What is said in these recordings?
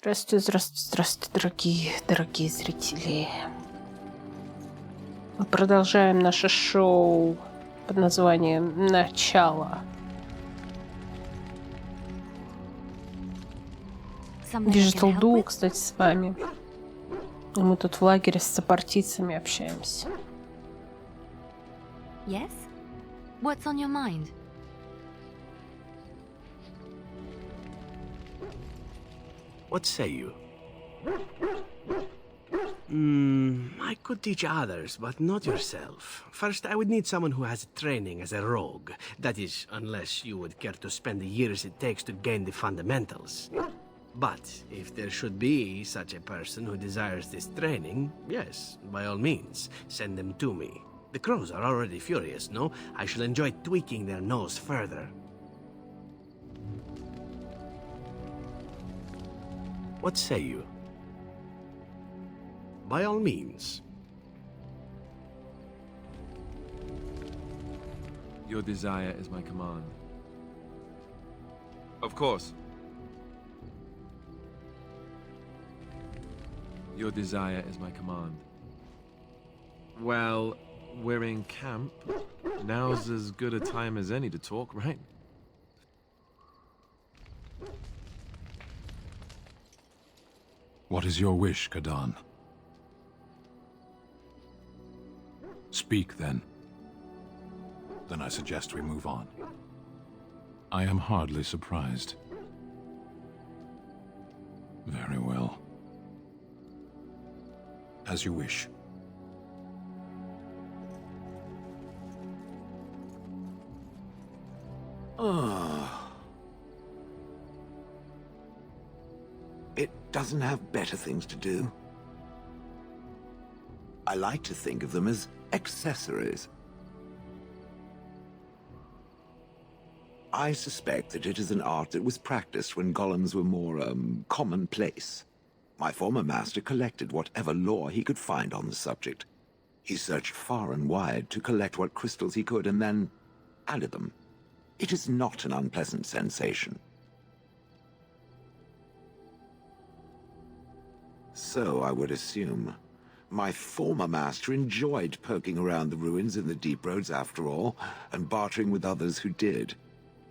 Здравствуйте, здравствуйте, здравствуйте, дорогие зрители. Мы продолжаем наше шоу под названием «Начало». Digital Duo, кстати, с вами. И мы тут в лагере с сопартийцами общаемся. Yes? What's on your mind? What say you? I could teach others, but not yourself. First, I would need someone who has training as a rogue. That is, unless you would care to spend the years it takes to gain the fundamentals. But if there should be such a person who desires this training, yes, by all means, send them to me. The crows are already furious, no? I shall enjoy tweaking their nose further. What say you? By all means. Your desire is my command. Of course. Your desire is my command. Well, we're in camp. Now's as good a time as any to talk, right? What is your wish, Kadan? Speak, then. Then I suggest we move on. I am hardly surprised. Very well. As you wish. It doesn't have better things to do. I like to think of them as accessories. I suspect that it is an art that was practiced when golems were more, commonplace. My former master collected whatever lore he could find on the subject. He searched far and wide to collect what crystals he could and then added them. It is not an unpleasant sensation. So I would assume. My former master enjoyed poking around the ruins in the deep roads after all, and bartering with others who did.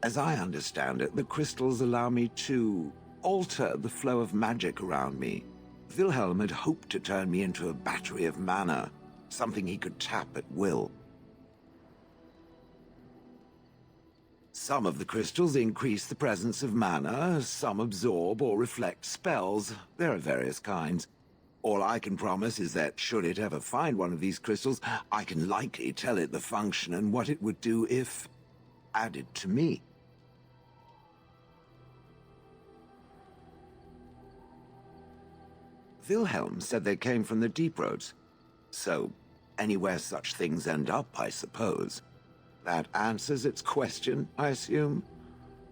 As I understand it, the crystals allow me to alter the flow of magic around me. Wilhelm had hoped to turn me into a battery of mana, something he could tap at will. Some of the crystals increase the presence of mana, some absorb or reflect spells. There are various kinds. All I can promise is that, should it ever find one of these crystals, I can likely tell it the function and what it would do if added to me. Wilhelm said they came from the deep roads. So, anywhere such things end up, I suppose. That answers its question, I assume?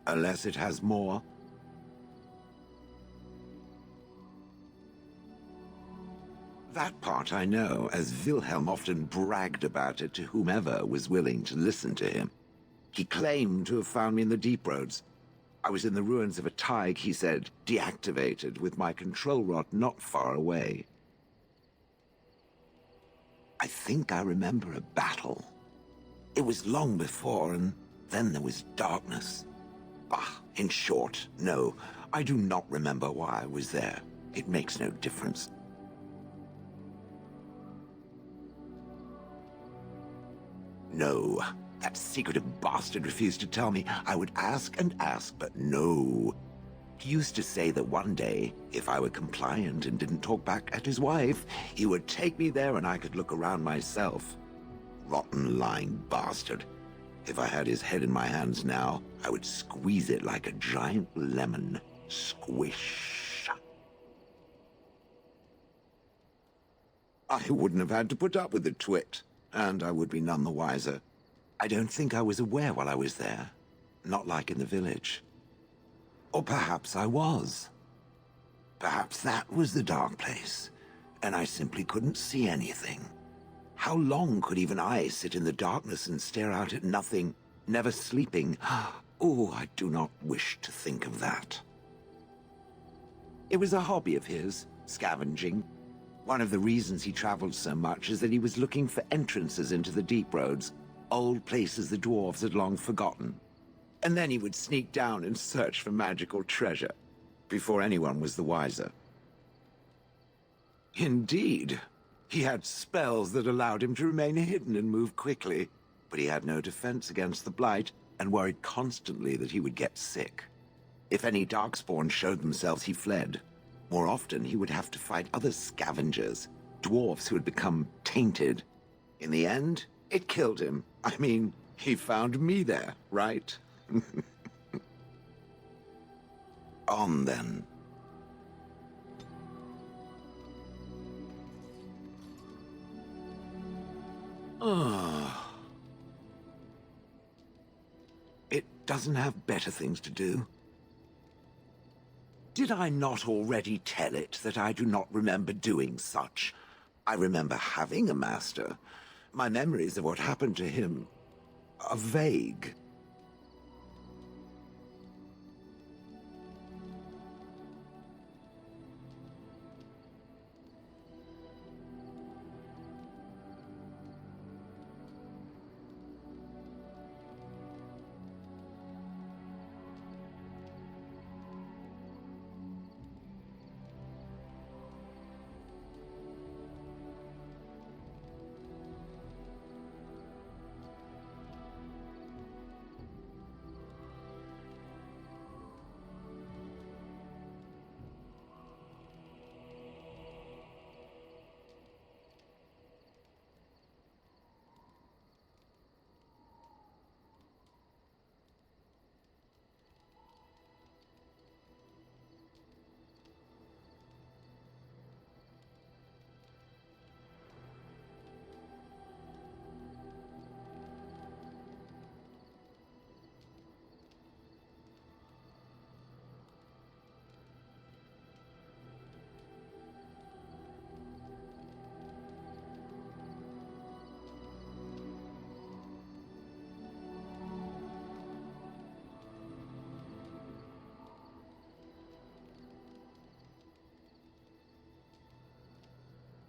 Unless it has more. That part I know, as Wilhelm often bragged about it to whomever was willing to listen to him. He claimed to have found me in the deep roads. I was in the ruins of a Tig, he said, deactivated, with my control rod not far away. I think I remember a battle. It was long before, and then there was darkness. Bah, in short, no, I do not remember why I was there. It makes no difference. No, that secretive bastard refused to tell me. I would ask and ask, but no. He used to say that one day, if I were compliant and didn't talk back at his wife, he would take me there and I could look around myself. Rotten, lying bastard. If I had his head in my hands now, I would squeeze it like a giant lemon. Squish. I wouldn't have had to put up with the twit. And I would be none the wiser. I don't think I was aware while I was there. Not like in the village. Or perhaps I was. Perhaps that was the dark place, and I simply couldn't see anything. How long could even I sit in the darkness and stare out at nothing, never sleeping? Oh, I do not wish to think of that. It was a hobby of his, scavenging. One of the reasons he traveled so much is that he was looking for entrances into the deep roads, old places the dwarves had long forgotten. And then he would sneak down and search for magical treasure, before anyone was the wiser. Indeed. He had spells that allowed him to remain hidden and move quickly, but he had no defense against the blight and worried constantly that he would get sick. If any darkspawn showed themselves, he fled. More often, he would have to fight other scavengers, dwarves who had become tainted. In the end, it killed him. I mean, he found me there, right? On then. It doesn't have better things to do. Did I not already tell it that I do not remember doing such? I remember having a master. My memories of what happened to him are vague.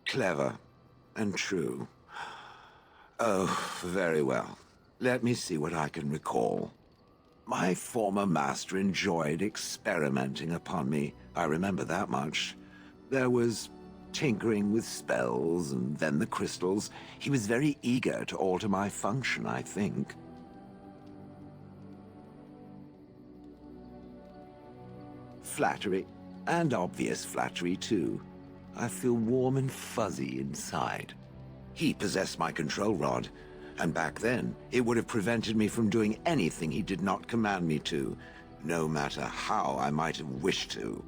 Clever and true. Oh, very well. Let me see what I can recall. My former master enjoyed experimenting upon me. I remember that much. There was tinkering with spells and then the crystals. He was very eager to alter my function, I think. Flattery, and obvious flattery too. I feel warm and fuzzy inside. He possessed my control rod, and back then, it would have prevented me from doing anything he did not command me to, no matter how I might have wished to.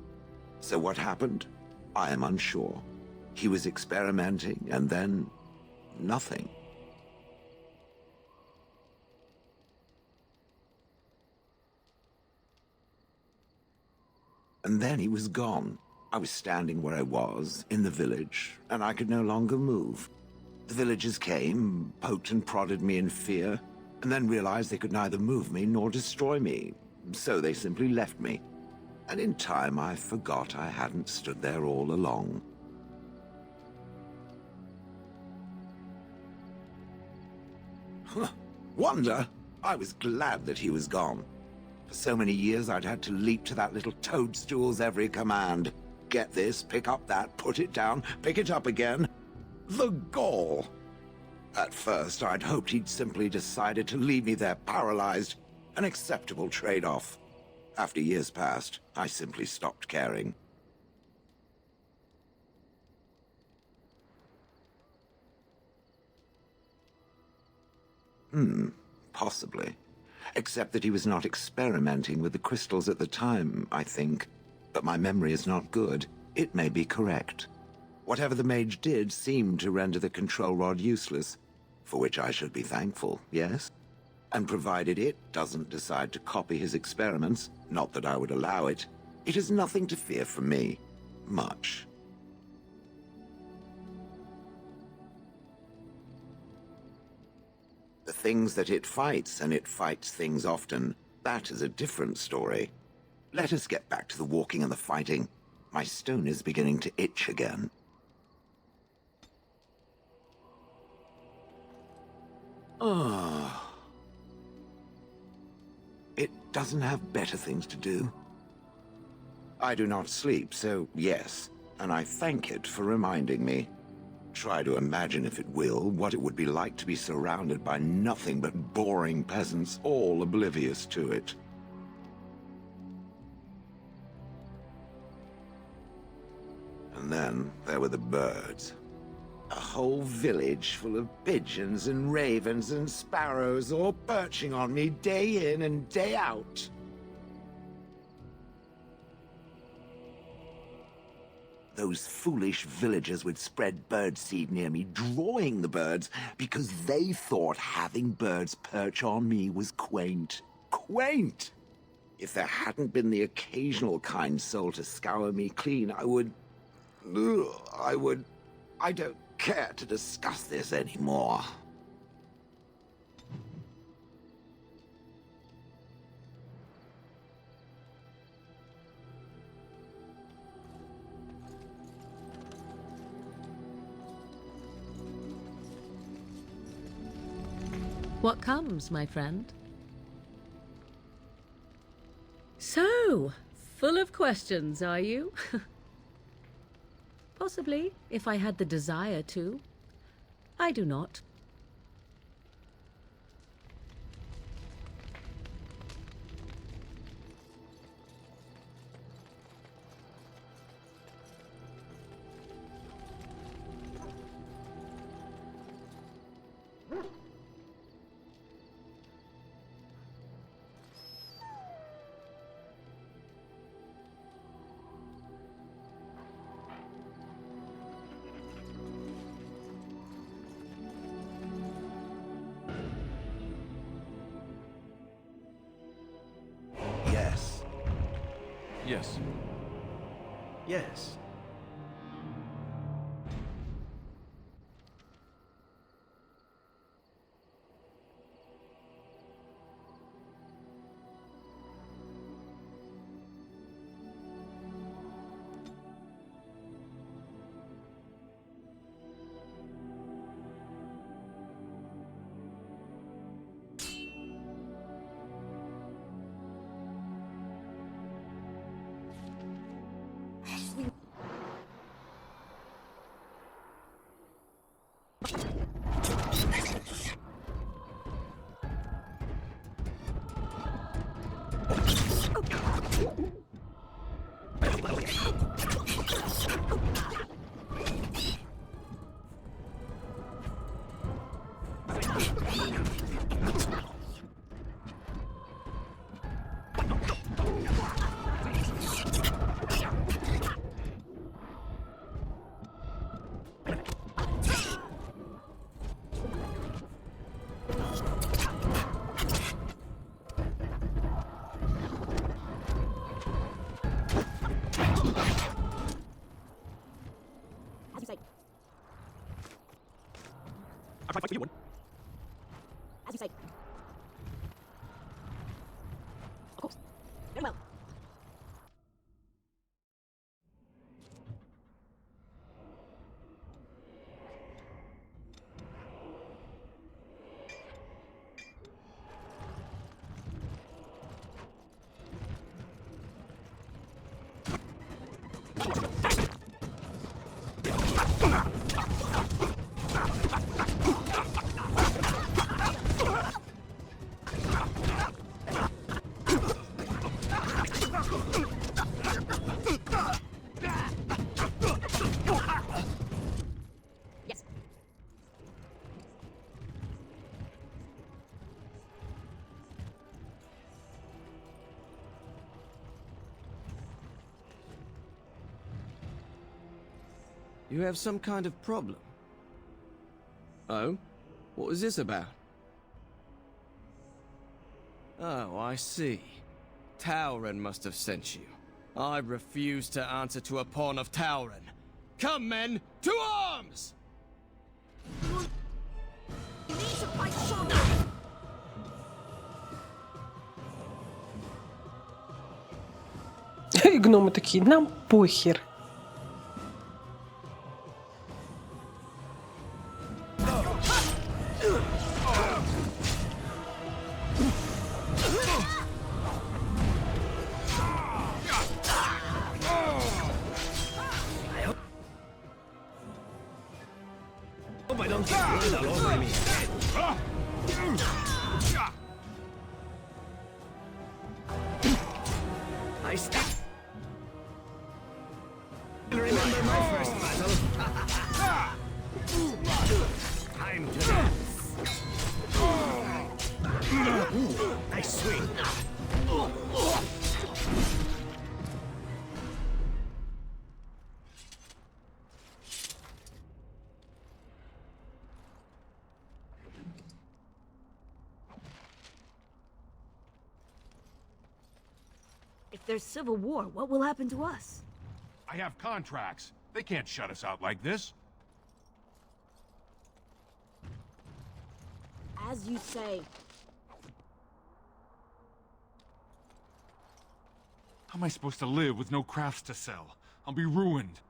So what happened? I am unsure. He was experimenting, and then nothing. And then he was gone. I was standing where I was, in the village, and I could no longer move. The villagers came, poked and prodded me in fear, and then realized they could neither move me nor destroy me, so they simply left me. And in time, I forgot I hadn't stood there all along. Wonder? I was glad that he was gone. For so many years, I'd had to leap to that little toadstool's every command. Get this, pick up that, put it down, pick it up again. The gall! At first, I'd hoped he'd simply decided to leave me there paralyzed, an acceptable trade-off. After years passed, I simply stopped caring. Possibly. Except that he was not experimenting with the crystals at the time, I think. But my memory is not good. It may be correct. Whatever the mage did seemed to render the control rod useless, for which I should be thankful, yes? And provided it doesn't decide to copy his experiments, not that I would allow it, it is nothing to fear from me. Much. The things that it fights, and it fights things often, that is a different story. Let us get back to the walking and the fighting. My stone is beginning to itch again. Oh. It doesn't have better things to do. I do not sleep, so yes, and I thank it for reminding me. Try to imagine, if it will, what it would be like to be surrounded by nothing but boring peasants, all oblivious to it. And then there were the birds. A whole village full of pigeons and ravens and sparrows all perching on me day in and day out. Those foolish villagers would spread birdseed near me, drawing the birds, because they thought having birds perch on me was quaint. Quaint! If there hadn't been the occasional kind soul to scour me clean, I don't care to discuss this anymore. What comes, my friend? So, full of questions, are you? Possibly, if I had the desire to. I do not. Yes. Yes. Yes. As you say. Of course. Very well. You have some kind of problem. Oh? What was this about? Oh, I see. Tauren must have sent you. I refuse to answer to a pawn of Tauren. Come, men, to arms! И гномы такие, нам похер. I still remember my first battle. Time to dance. Nice swing. If there's civil war, what will happen to us? I have contracts. They can't shut us out like this. As you say. How am I supposed to live with no crafts to sell? I'll be ruined.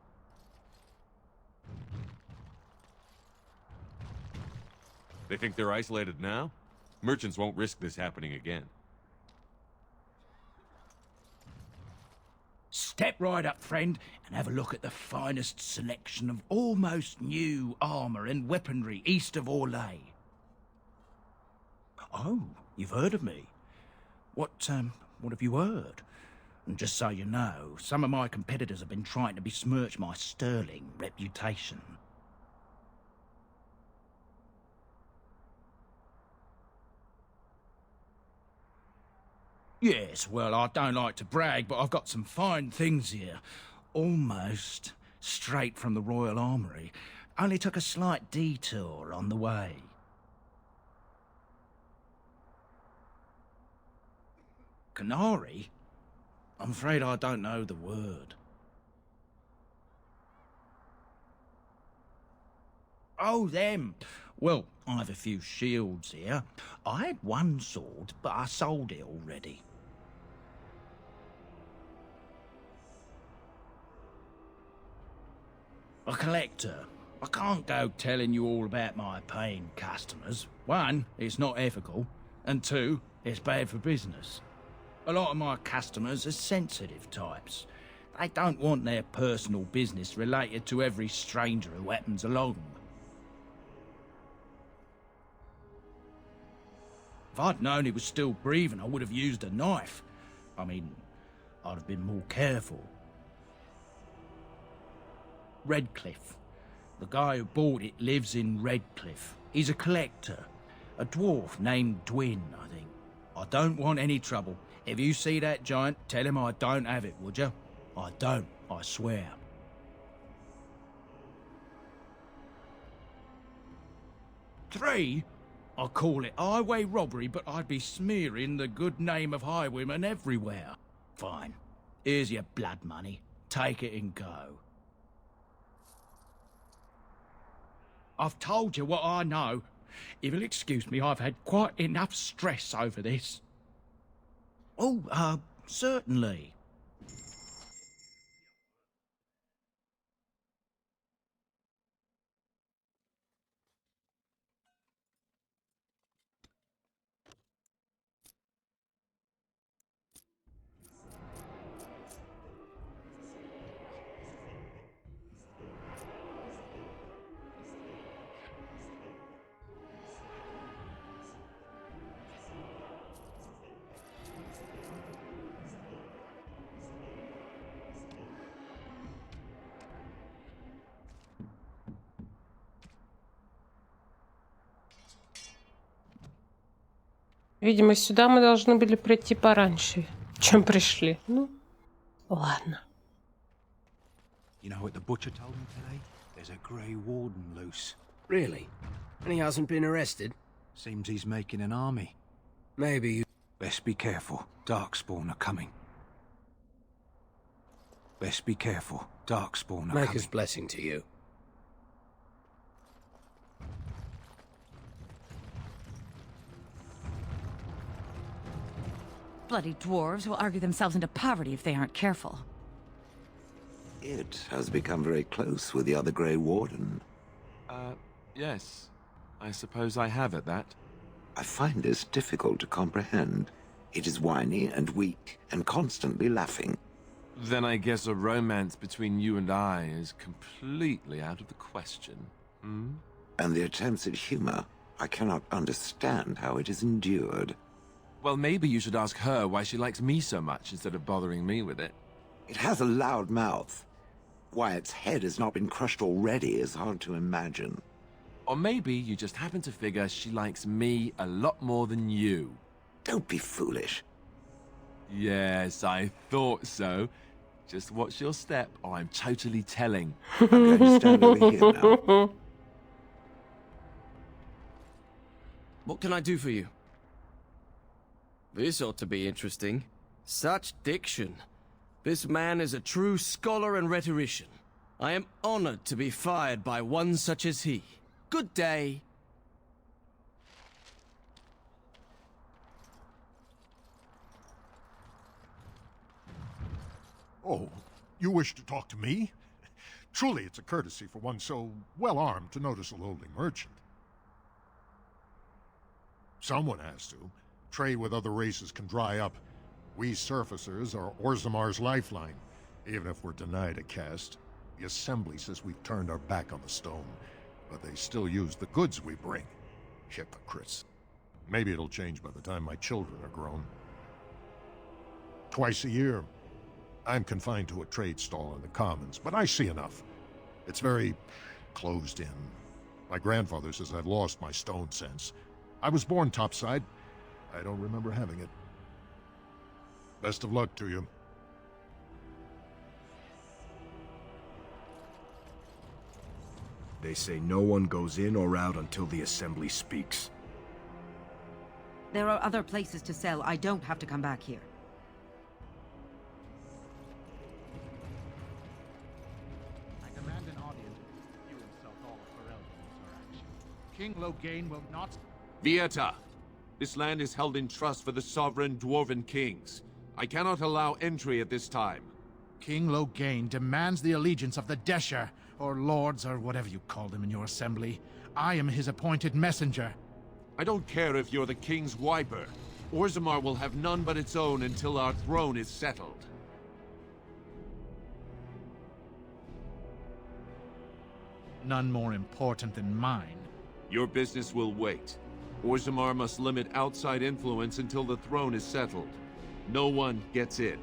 They think they're isolated now? Merchants won't risk this happening again. Step right up, friend, and have a look at the finest selection of almost new armor and weaponry east of Orlais. Oh, you've heard of me. What have you heard? And just so you know, some of my competitors have been trying to besmirch my sterling reputation. Yes, well, I don't like to brag, but I've got some fine things here. Almost straight from the Royal Armoury. Only took a slight detour on the way. Canary? I'm afraid I don't know the word. Oh, them. Well, I have a few shields here. I had one sword, but I sold it already. A collector. I can't go telling you all about my paying customers. One, it's not ethical, and two, it's bad for business. A lot of my customers are sensitive types. They don't want their personal business related to every stranger who happens along. If I'd known he was still breathing, I would have used a knife. I mean, I'd have been more careful. Redcliffe. The guy who bought it lives in Redcliffe. He's a collector. A dwarf named Dwin, I think. I don't want any trouble. If you see that giant, tell him I don't have it, would you? I don't, I swear. Three? I call it highway robbery, but I'd be smearing the good name of highwaymen everywhere. Fine. Here's your blood money. Take it and go. I've told you what I know. If you'll excuse me, I've had quite enough stress over this. Oh, certainly. Видимо, сюда мы должны были прийти пораньше, чем пришли. Ну, ладно. You know what the butcher told me today? There's a grey warden loose. Really? And he hasn't been arrested? Seems he's making an army. Maybe you... Best be careful. Darkspawn are coming. Best be careful. Darkspawn are coming. Maker's blessing to you. Bloody dwarves will argue themselves into poverty if they aren't careful. It has become very close with the other Grey Warden. Yes. I suppose I have at that. I find this difficult to comprehend. It is whiny and weak and constantly laughing. Then I guess a romance between you and I is completely out of the question. Hmm? And the attempts at humor, I cannot understand how it is endured. Well, maybe you should ask her why she likes me so much instead of bothering me with it. It has a loud mouth. Why its head has not been crushed already is hard to imagine. Or maybe you just happen to figure she likes me a lot more than you. Don't be foolish. Yes, I thought so. Just watch your step or I'm totally telling. I'm going to stand over here now. What can I do for you? This ought to be interesting. Such diction. This man is a true scholar and rhetorician. I am honored to be fired by one such as he. Good day. Oh, you wish to talk to me? Truly, it's a courtesy for one so well-armed to notice a lowly merchant. Someone has to. Trade with other races can dry up. We surfacers are Orzammar's lifeline. Even if we're denied a caste, the Assembly says we've turned our back on the stone, but they still use the goods we bring. Hypocrites. Maybe it'll change by the time my children are grown. Twice a year, I'm confined to a trade stall in the Commons, but I see enough. It's very closed in. My grandfather says I've lost my stone sense. I was born topside. I don't remember having it. Best of luck to you. They say no one goes in or out until the Assembly speaks. There are other places to sell. I don't have to come back here. I demand an audience. You insult all of Ferelden, Sir Action. King Loghain will not... Vieta! This land is held in trust for the sovereign dwarven kings. I cannot allow entry at this time. King Loghain demands the allegiance of the Desher, or lords, or whatever you call them in your assembly. I am his appointed messenger. I don't care if you're the king's wiper. Orzammar will have none but its own until our throne is settled. None more important than mine. Your business will wait. Orzammar must limit outside influence until the throne is settled. No one gets in.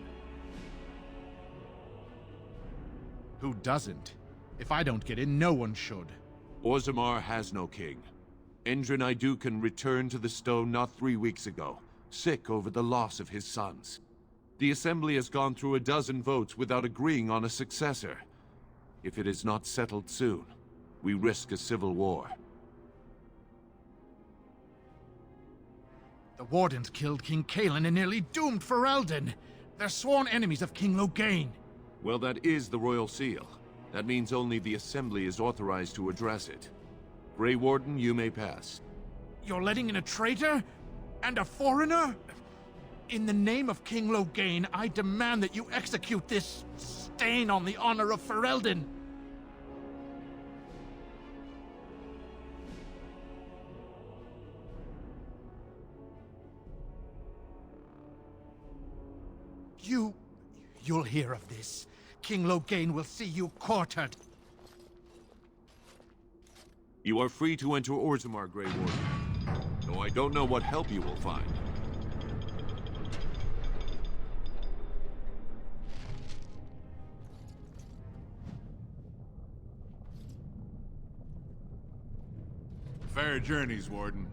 Who doesn't? If I don't get in, no one should. Orzammar has no king. Endrin Idukan returned to the stone not 3 weeks ago, sick over the loss of his sons. The Assembly has gone through a dozen votes without agreeing on a successor. If it is not settled soon, we risk a civil war. The Wardens killed King Cailan and nearly doomed Ferelden. They're sworn enemies of King Loghain. Well, that is the Royal Seal. That means only the Assembly is authorized to address it. Grey Warden, you may pass. You're letting in a traitor? And a foreigner? In the name of King Loghain, I demand that you execute this stain on the honor of Ferelden. You'll hear of this. King Loghain will see you quartered. You are free to enter Orzammar, Grey Warden. Though I don't know what help you will find. Fair journeys, Warden.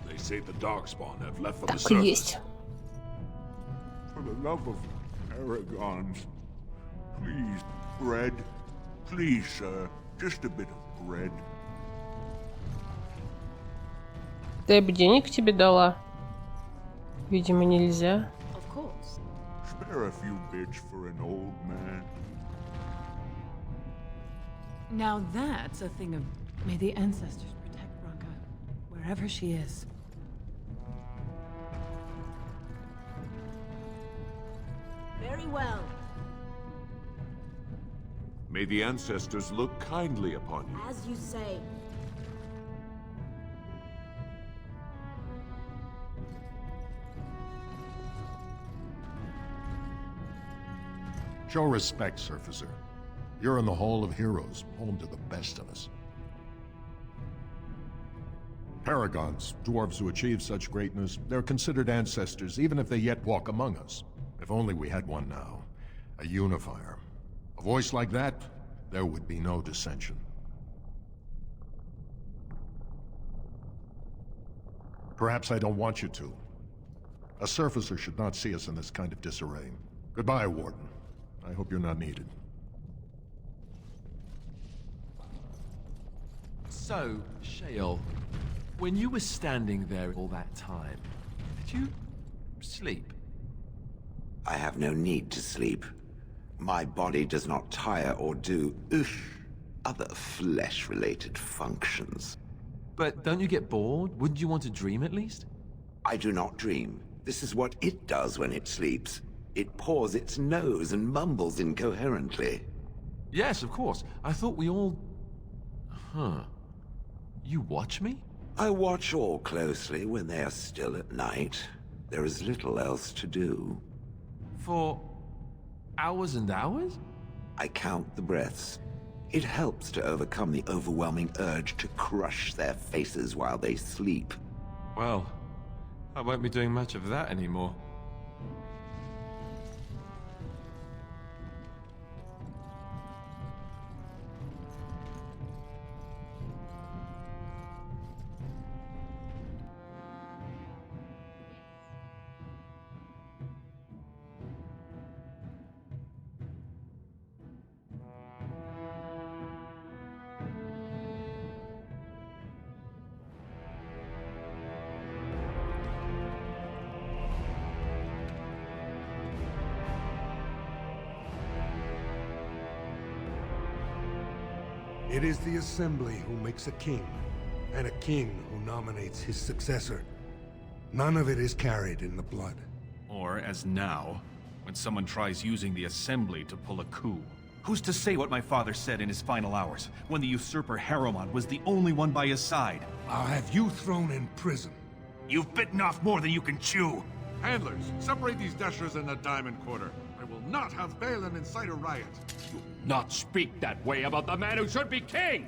They say the Darkspawn have left for the Так и surface. есть. For the love of Aragons, please, bread. Please, sir, just a bit of bread. Да я бы денег тебе дала. Видимо, нельзя. Of course. Spare a few bits for an old man. Now that's a thing of... May the ancestors protect Branka, wherever she is. Very well. May the ancestors look kindly upon you. As you say. Show respect, Surfacer. You're in the Hall of Heroes, home to the best of us. Paragons, dwarves who achieve such greatness, they're considered ancestors even if they yet walk among us. If only we had one now. A unifier. A voice like that, there would be no dissension. Perhaps I don't want you to. A Surfacer should not see us in this kind of disarray. Goodbye, Warden. I hope you're not needed. So, Shale, when you were standing there all that time, did you sleep? I have no need to sleep. My body does not tire or do, other flesh-related functions. But don't you get bored? Wouldn't you want to dream at least? I do not dream. This is what it does when it sleeps. It paws its nose and mumbles incoherently. Yes, of course. I thought we all... Huh. You watch me? I watch all closely when they are still at night. There is little else to do. For hours and hours? I count the breaths. It helps to overcome the overwhelming urge to crush their faces while they sleep. Well, I won't be doing much of that anymore. It is the Assembly who makes a king, and a king who nominates his successor. None of it is carried in the blood. Or, as now, when someone tries using the Assembly to pull a coup. Who's to say what my father said in his final hours, when the usurper Harrowmont was the only one by his side? I'll have you thrown in prison. You've bitten off more than you can chew! Handlers, separate these dashers in the diamond quarter. I will not have Balin incite a riot. Not speak that way about the man who should be king!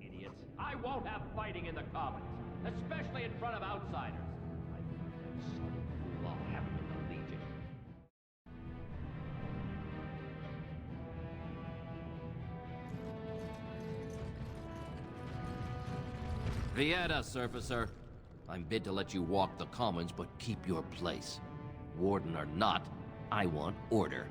Idiots. I won't have fighting in the Commons, especially in front of outsiders. I'll have them in the Legion. Vieta, Surfacer. I'm bid to let you walk the Commons, but keep your place. Warden or not, I want order.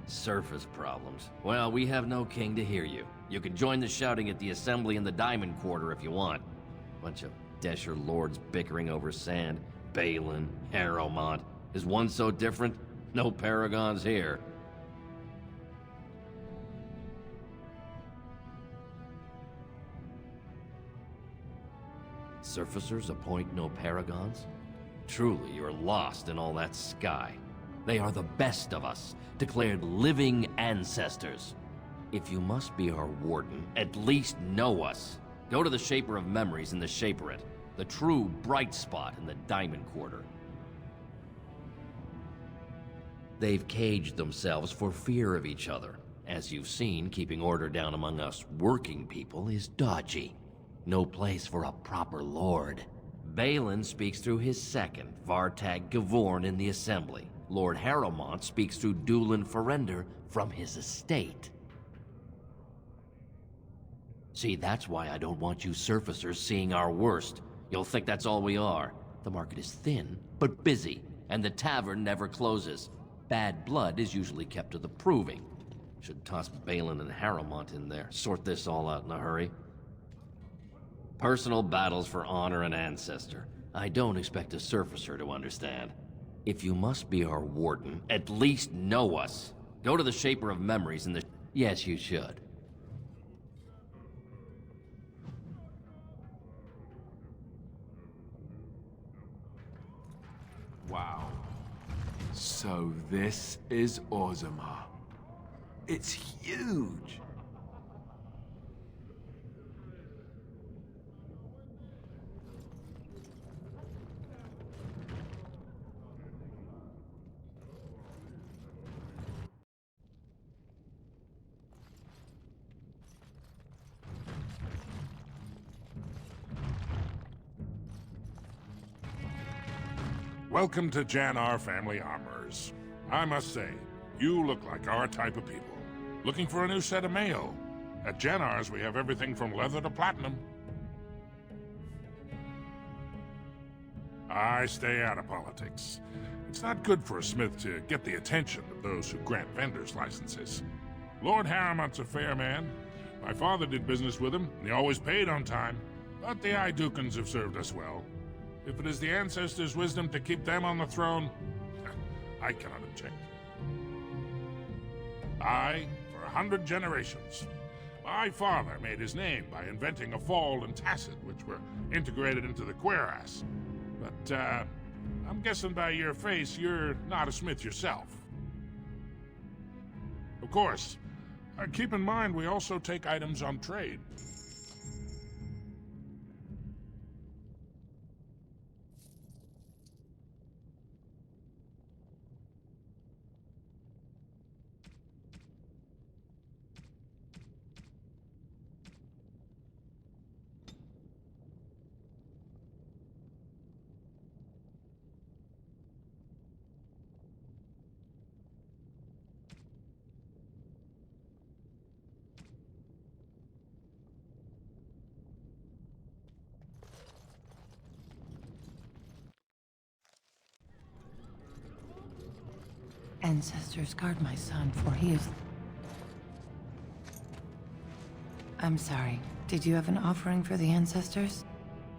Surface problems. Well, we have no king to hear you. You can join the shouting at the Assembly in the Diamond Quarter if you want. Bunch of Desher lords bickering over sand. Balin, Harrowmont. Is one so different? No paragons here. Surfacers appoint no paragons? Truly, you're lost in all that sky. They are the best of us, declared living ancestors. If you must be our warden, at least know us. Go to the Shaper of Memories in the Shaperate, the true bright spot in the Diamond Quarter. They've caged themselves for fear of each other. As you've seen, keeping order down among us working people is dodgy. No place for a proper lord. Balin speaks through his second, Vartag Gavorn, in the Assembly. Lord Harrowmont speaks through Dulin Ferender from his estate. See, that's why I don't want you surfacers seeing our worst. You'll think that's all we are. The market is thin, but busy, and the tavern never closes. Bad blood is usually kept to the proving. Should toss Balin and Harrowmont in there, sort this all out in a hurry. Personal battles for honor and ancestor. I don't expect a surfacer to understand. If you must be our warden, at least know us. Go to the Shaper of Memories in the... Yes, you should. Wow. So this is Orzammar. It's huge! Welcome to Jan-Ar Family Armorers. I must say, you look like our type of people. Looking for a new set of mail? At Jan-Ar's, we have everything from leather to platinum. I stay out of politics. It's not good for a smith to get the attention of those who grant vendors licenses. Lord Harriman's a fair man. My father did business with him, and he always paid on time. But the Idukans have served us well. If it is the ancestors' wisdom to keep them on the throne, I cannot object. I, for 100 generations. My father made his name by inventing a fall and tacit, which were integrated into the cuirass. But, I'm guessing by your face, you're not a smith yourself. Of course, keep in mind we also take items on trade. Ancestors, guard my son, for he is... I'm sorry. Did you have an offering for the ancestors?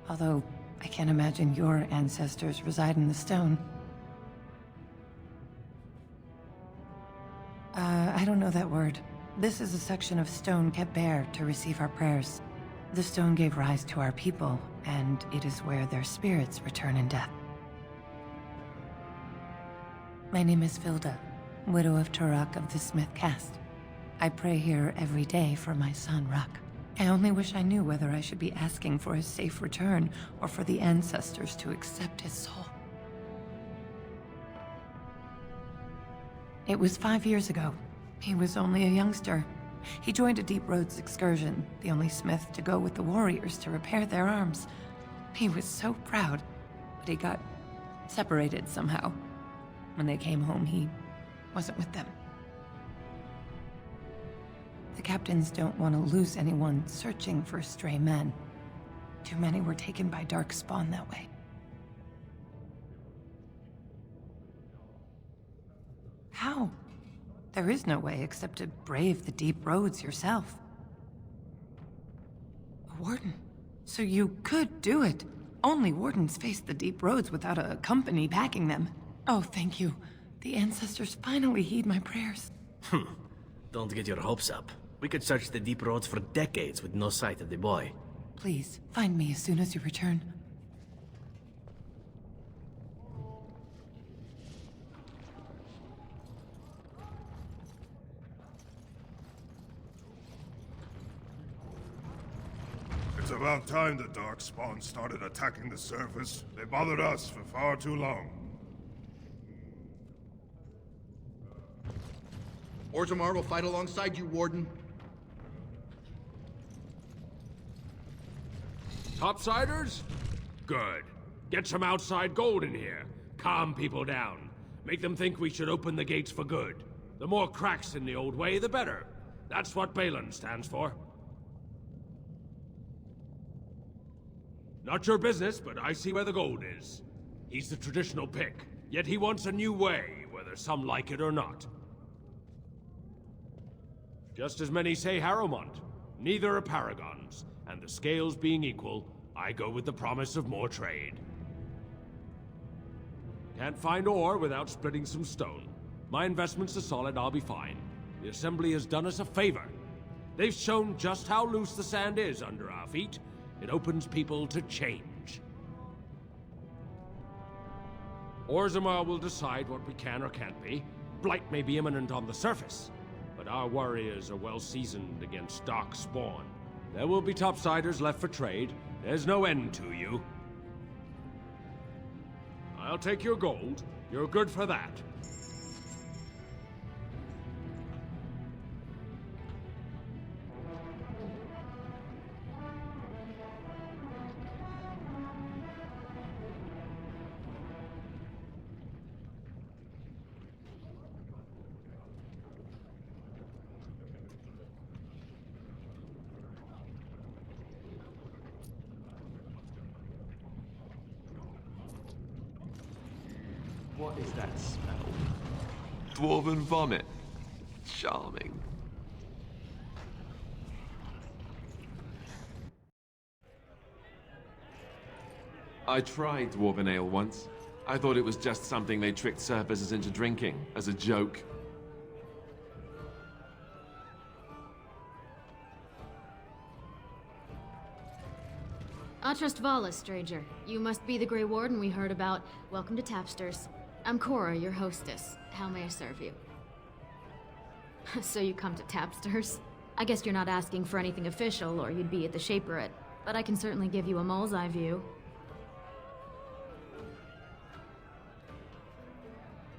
Although, I can't imagine your ancestors reside in the stone. I don't know that word. This is a section of stone kept bare to receive our prayers. The stone gave rise to our people, and it is where their spirits return in death. My name is Vilda, widow of Turok of the Smith caste. I pray here every day for my son, Ruck. I only wish I knew whether I should be asking for his safe return or for the ancestors to accept his soul. It was 5 years ago. He was only a youngster. He joined a Deep Roads excursion, the only smith to go with the warriors to repair their arms. He was so proud, but he got separated somehow. When they came home, he wasn't with them. The captains don't want to lose anyone searching for stray men. Too many were taken by dark spawn that way. How? There is no way except to brave the deep roads yourself. A warden? So you could do it. Only wardens face the deep roads without a company backing them. Oh, thank you. The ancestors finally heed my prayers. Don't get your hopes up. We could search the deep roads for decades with no sight of the boy. Please, find me as soon as you return. It's about time the Darkspawn started attacking the surface. They bothered us for far too long. Orzammar will fight alongside you, Warden. Topsiders? Good. Get some outside gold in here. Calm people down. Make them think we should open the gates for good. The more cracks in the old way, the better. That's what Balin stands for. Not your business, but I see where the gold is. He's the traditional pick, yet he wants a new way, whether some like it or not. Just as many say Harrowmont. Neither are paragons, and the scales being equal, I go with the promise of more trade. Can't find ore without splitting some stone. My investments are solid, I'll be fine. The Assembly has done us a favor. They've shown just how loose the sand is under our feet. It opens people to change. Orzammar will decide what we can or can't be. Blight may be imminent on the surface, but our warriors are well seasoned against dark spawn. There will be topsiders left for trade. There's no end to you. I'll take your gold. You're good for that. What is that smell? Dwarven vomit. Charming. I tried Dwarven ale once. I thought it was just something they tricked surfacers into drinking, as a joke. I trust Vala, stranger. You must be the Grey Warden we heard about. Welcome to Tapsters. I'm Cora, your hostess. How may I serve you? So you come to Tapsters? I guess you're not asking for anything official, or you'd be at the Shaperate. But I can certainly give you a mole's eye view.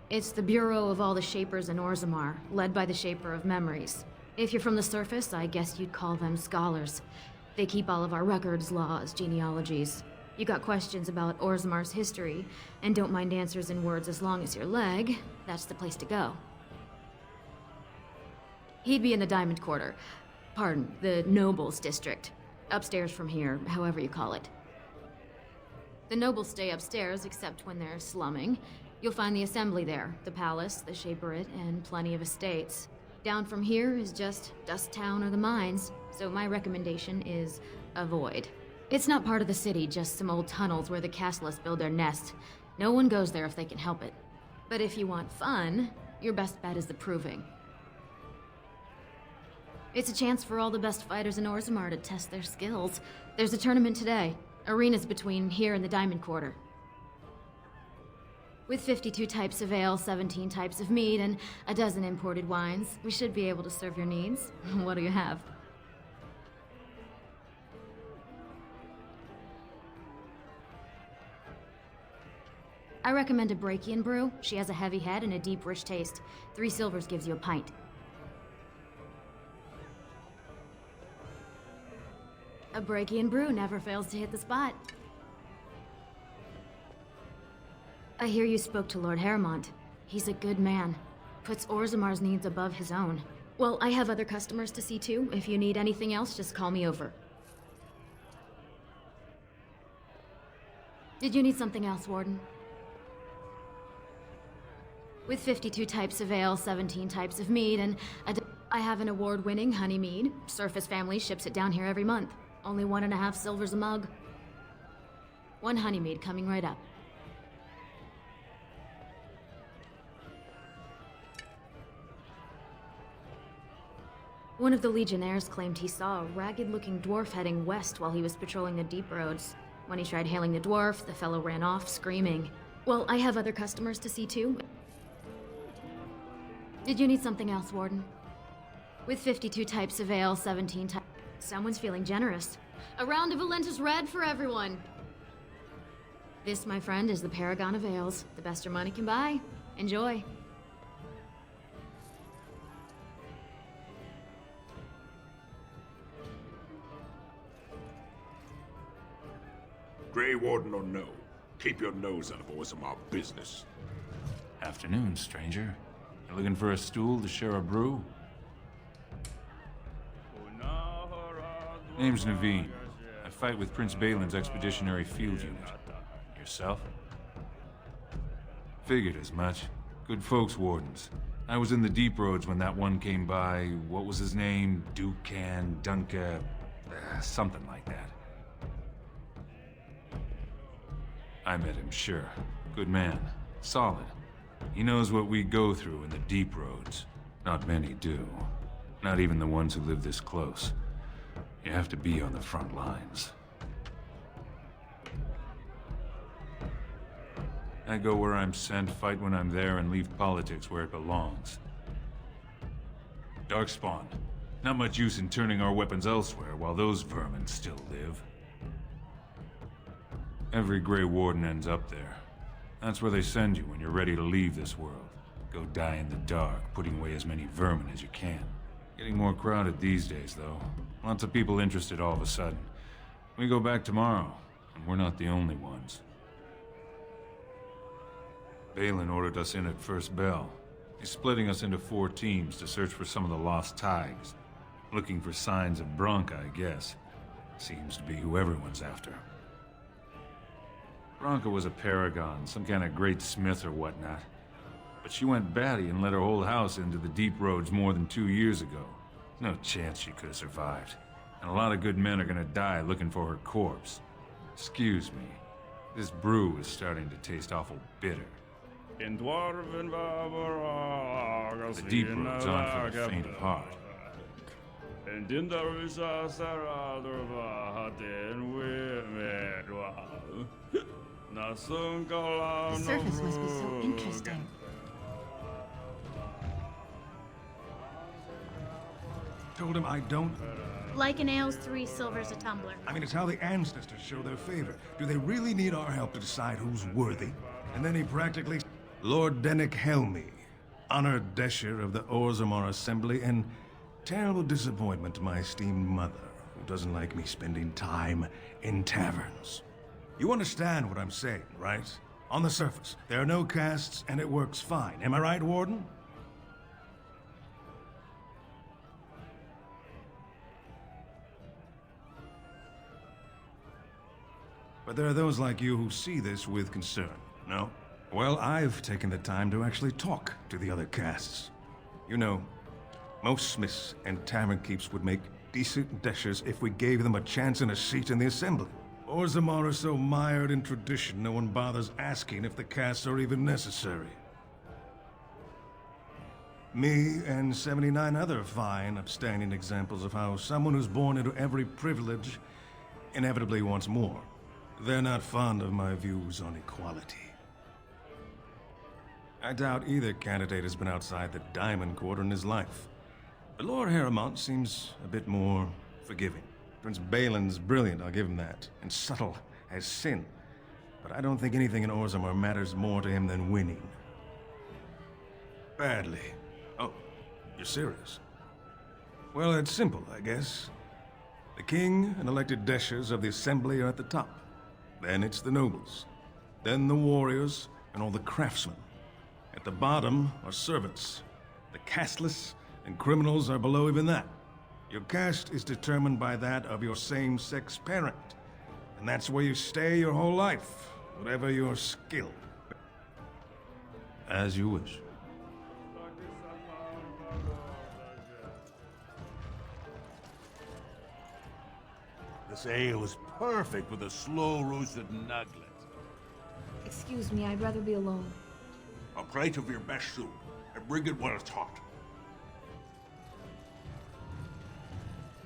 It's the Bureau of all the Shapers in Orzammar, led by the Shaper of Memories. If you're from the surface, I guess you'd call them scholars. They keep all of our records, laws, genealogies. You got questions about Orzammar's history, and don't mind answers in words as long as your leg, that's the place to go. He'd be in the Diamond Quarter. Pardon, the Nobles District. Upstairs from here, however you call it. The nobles stay upstairs, except when they're slumming. You'll find the Assembly there, the Palace, the Shaperate, and plenty of estates. Down from here is just Dust Town or the mines, so my recommendation is avoid. It's not part of the city, just some old tunnels where the castlists build their nests. No one goes there if they can help it. But if you want fun, your best bet is the Proving. It's a chance for all the best fighters in Orzammar to test their skills. There's a tournament today. Arenas between here and the Diamond Quarter. With 52 types of ale, 17 types of mead, and a dozen imported wines, we should be able to serve your needs. What do you have? I recommend a Brachian brew. She has a heavy head and a deep, rich taste. 3 silvers gives you a pint. A Brachian brew never fails to hit the spot. I hear you spoke to Lord Haramont. He's a good man. Puts Orzammar's needs above his own. Well, I have other customers to see too. If you need anything else, just call me over. Did you need something else, Warden? With 52 types of ale, 17 types of mead, and I have an award-winning honey mead. Surface Family ships it down here every month. Only 1.5 silvers a mug. 1 honey mead coming right up. One of the Legionnaires claimed he saw a ragged-looking dwarf heading west while he was patrolling the deep roads. When he tried hailing the dwarf, the fellow ran off, screaming. Well, I have other customers to see too. Did you need something else, Warden? With 52 types of ale, 17 types... Someone's feeling generous. A round of Valentis Red for everyone. This, my friend, is the Paragon of Ales. The best your money can buy. Enjoy. Grey Warden or no, keep your nose out of Orzammar business. Afternoon, stranger. You looking for a stool to share a brew? Name's Naveen. I fight with Prince Balin's Expeditionary Field Unit. Yourself? Figured as much. Good folks, Wardens. I was in the deep roads when that one came by. What was his name? Dukan, Dunka... something like that. I met him, sure. Good man. Solid. He knows what we go through in the deep roads. Not many do. Not even the ones who live this close. You have to be on the front lines. I go where I'm sent, fight when I'm there, and leave politics where it belongs. Darkspawn. Not much use in turning our weapons elsewhere while those vermin still live. Every Grey Warden ends up there. That's where they send you when you're ready to leave this world. Go die in the dark, putting away as many vermin as you can. Getting more crowded these days, though. Lots of people interested all of a sudden. We go back tomorrow, and we're not the only ones. Balin ordered us in at first bell. He's splitting us into 4 teams to search for some of the lost tigers. Looking for signs of Bronca, I guess. Seems to be who everyone's after. Bronca was a paragon, some kind of great smith or whatnot. But she went batty and let her whole house into the deep roads more than 2 years ago. No chance she could have survived. And a lot of good men are gonna die looking for her corpse. Excuse me. This brew is starting to taste awful bitter. The deep roads aren't for the faint of heart. The surface must be so interesting. Told him I don't. Like an ale's 3 silvers a tumbler. I mean, it's how the ancestors show their favor. Do they really need our help to decide who's worthy? And then he practically... Lord Dennick Helmy, honored Desher of the Orzammar Assembly, and terrible disappointment to my esteemed mother, who doesn't like me spending time in taverns. You understand what I'm saying, right? On the surface, there are no castes, and it works fine. Am I right, Warden? But there are those like you who see this with concern, no? Well, I've taken the time to actually talk to the other castes. You know, most smiths and tavern keeps would make decent deshers if we gave them a chance and a seat in the assembly. Orzammar is so mired in tradition, no one bothers asking if the castes are even necessary. Me and 79 other fine, upstanding examples of how someone who's born into every privilege inevitably wants more. They're not fond of my views on equality. I doubt either candidate has been outside the Diamond Quarter in his life. But Lord Harrowmont seems a bit more forgiving. Prince Balin's brilliant, I'll give him that, and subtle as sin. But I don't think anything in Orzammar matters more to him than winning. Badly. Oh, you're serious? Well, it's simple, I guess. The king and elected deshers of the assembly are at the top. Then it's the nobles. Then the warriors and all the craftsmen. At the bottom are servants. The casteless and criminals are below even that. Your caste is determined by that of your same-sex parent. And that's where you stay your whole life, whatever your skill. As you wish. This ale is perfect with a slow-roasted nugget. Excuse me, I'd rather be alone. A plate of your best soup, and bring it when it's hot.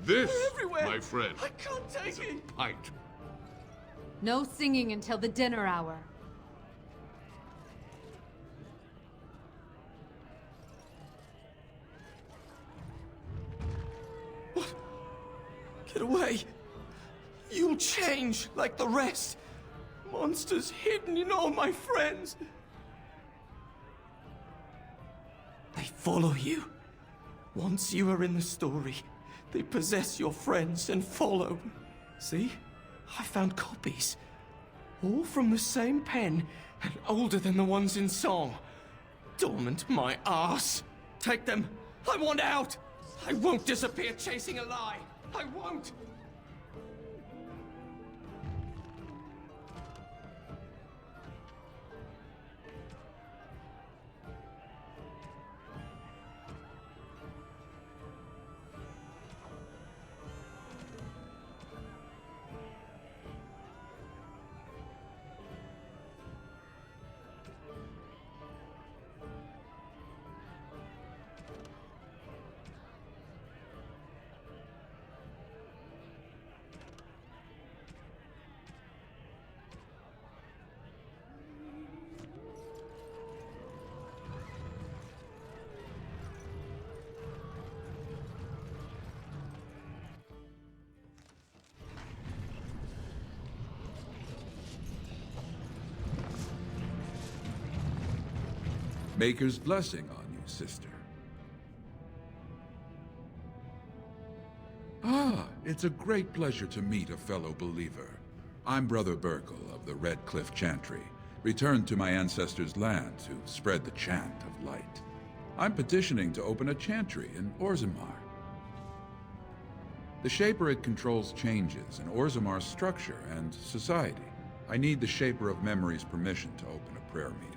This, everywhere. my friend, I can't take is it. a pint. No singing until the dinner hour. What? Get away. You'll change like the rest. Monsters hidden in all my friends. They follow you. Once you are in the story, they possess your friends and follow. See? I found copies. All from the same pen, and older than the ones in song. Dormant my arse. Take them. I want out. I won't disappear chasing a lie. I won't. Maker's blessing on you, sister. Ah, it's a great pleasure to meet a fellow believer. I'm Brother Burkle of the Red Cliff Chantry, returned to my ancestors' land to spread the chant of light. I'm petitioning to open a chantry in Orzammar. The Shaperid controls changes in Orzammar's structure and society. I need the Shaper of Memory's permission to open a prayer meeting.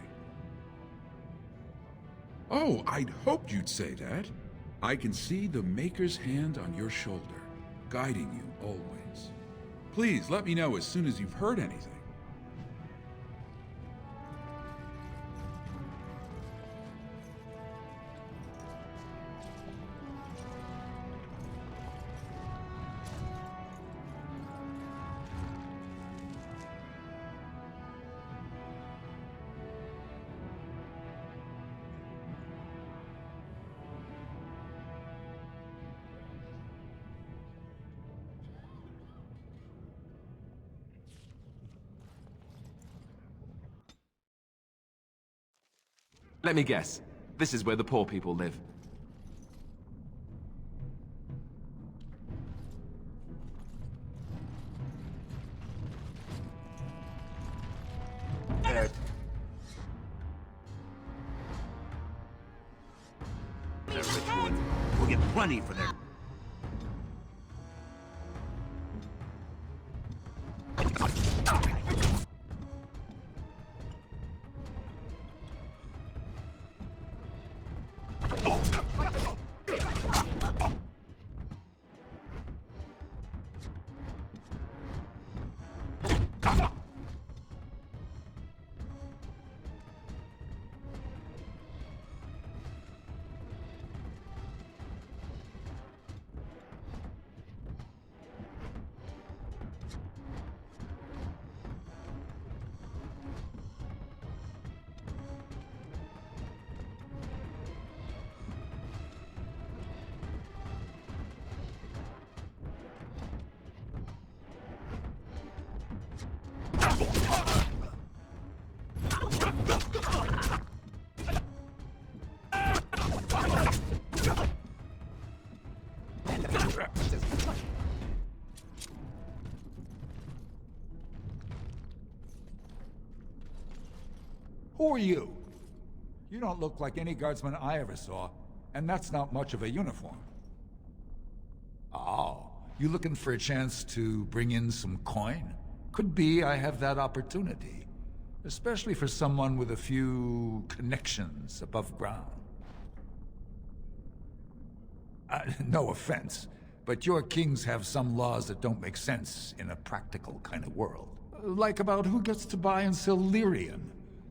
Oh, I'd hoped you'd say that. I can see the Maker's hand on your shoulder, guiding you always. Please let me know as soon as you've heard anything. Let me guess. This is where the poor people live. We'll get plenty for their... Who are you? You don't look like any guardsman I ever saw, and that's not much of a uniform. Oh, you looking for a chance to bring in some coin? Could be I have that opportunity, especially for someone with a few connections above ground. No offense, but your kings have some laws that don't make sense in a practical kind of world. Like about who gets to buy and sell lyrium,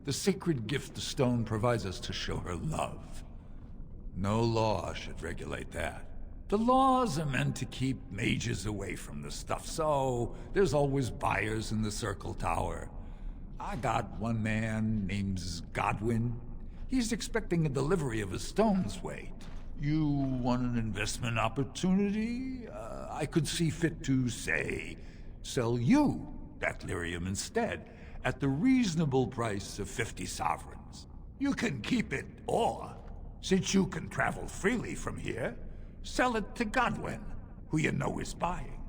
the sacred gift the stone provides us to show her love. No law should regulate that. The laws are meant to keep mages away from the stuff, so there's always buyers in the Circle Tower. I got one man named Godwin. He's expecting a delivery of a stone's weight. You want an investment opportunity? I could see fit to, say, sell you that lyrium instead, at the reasonable price of 50 sovereigns. You can keep it, or, since you can travel freely from here, sell it to Godwin, who you know is buying.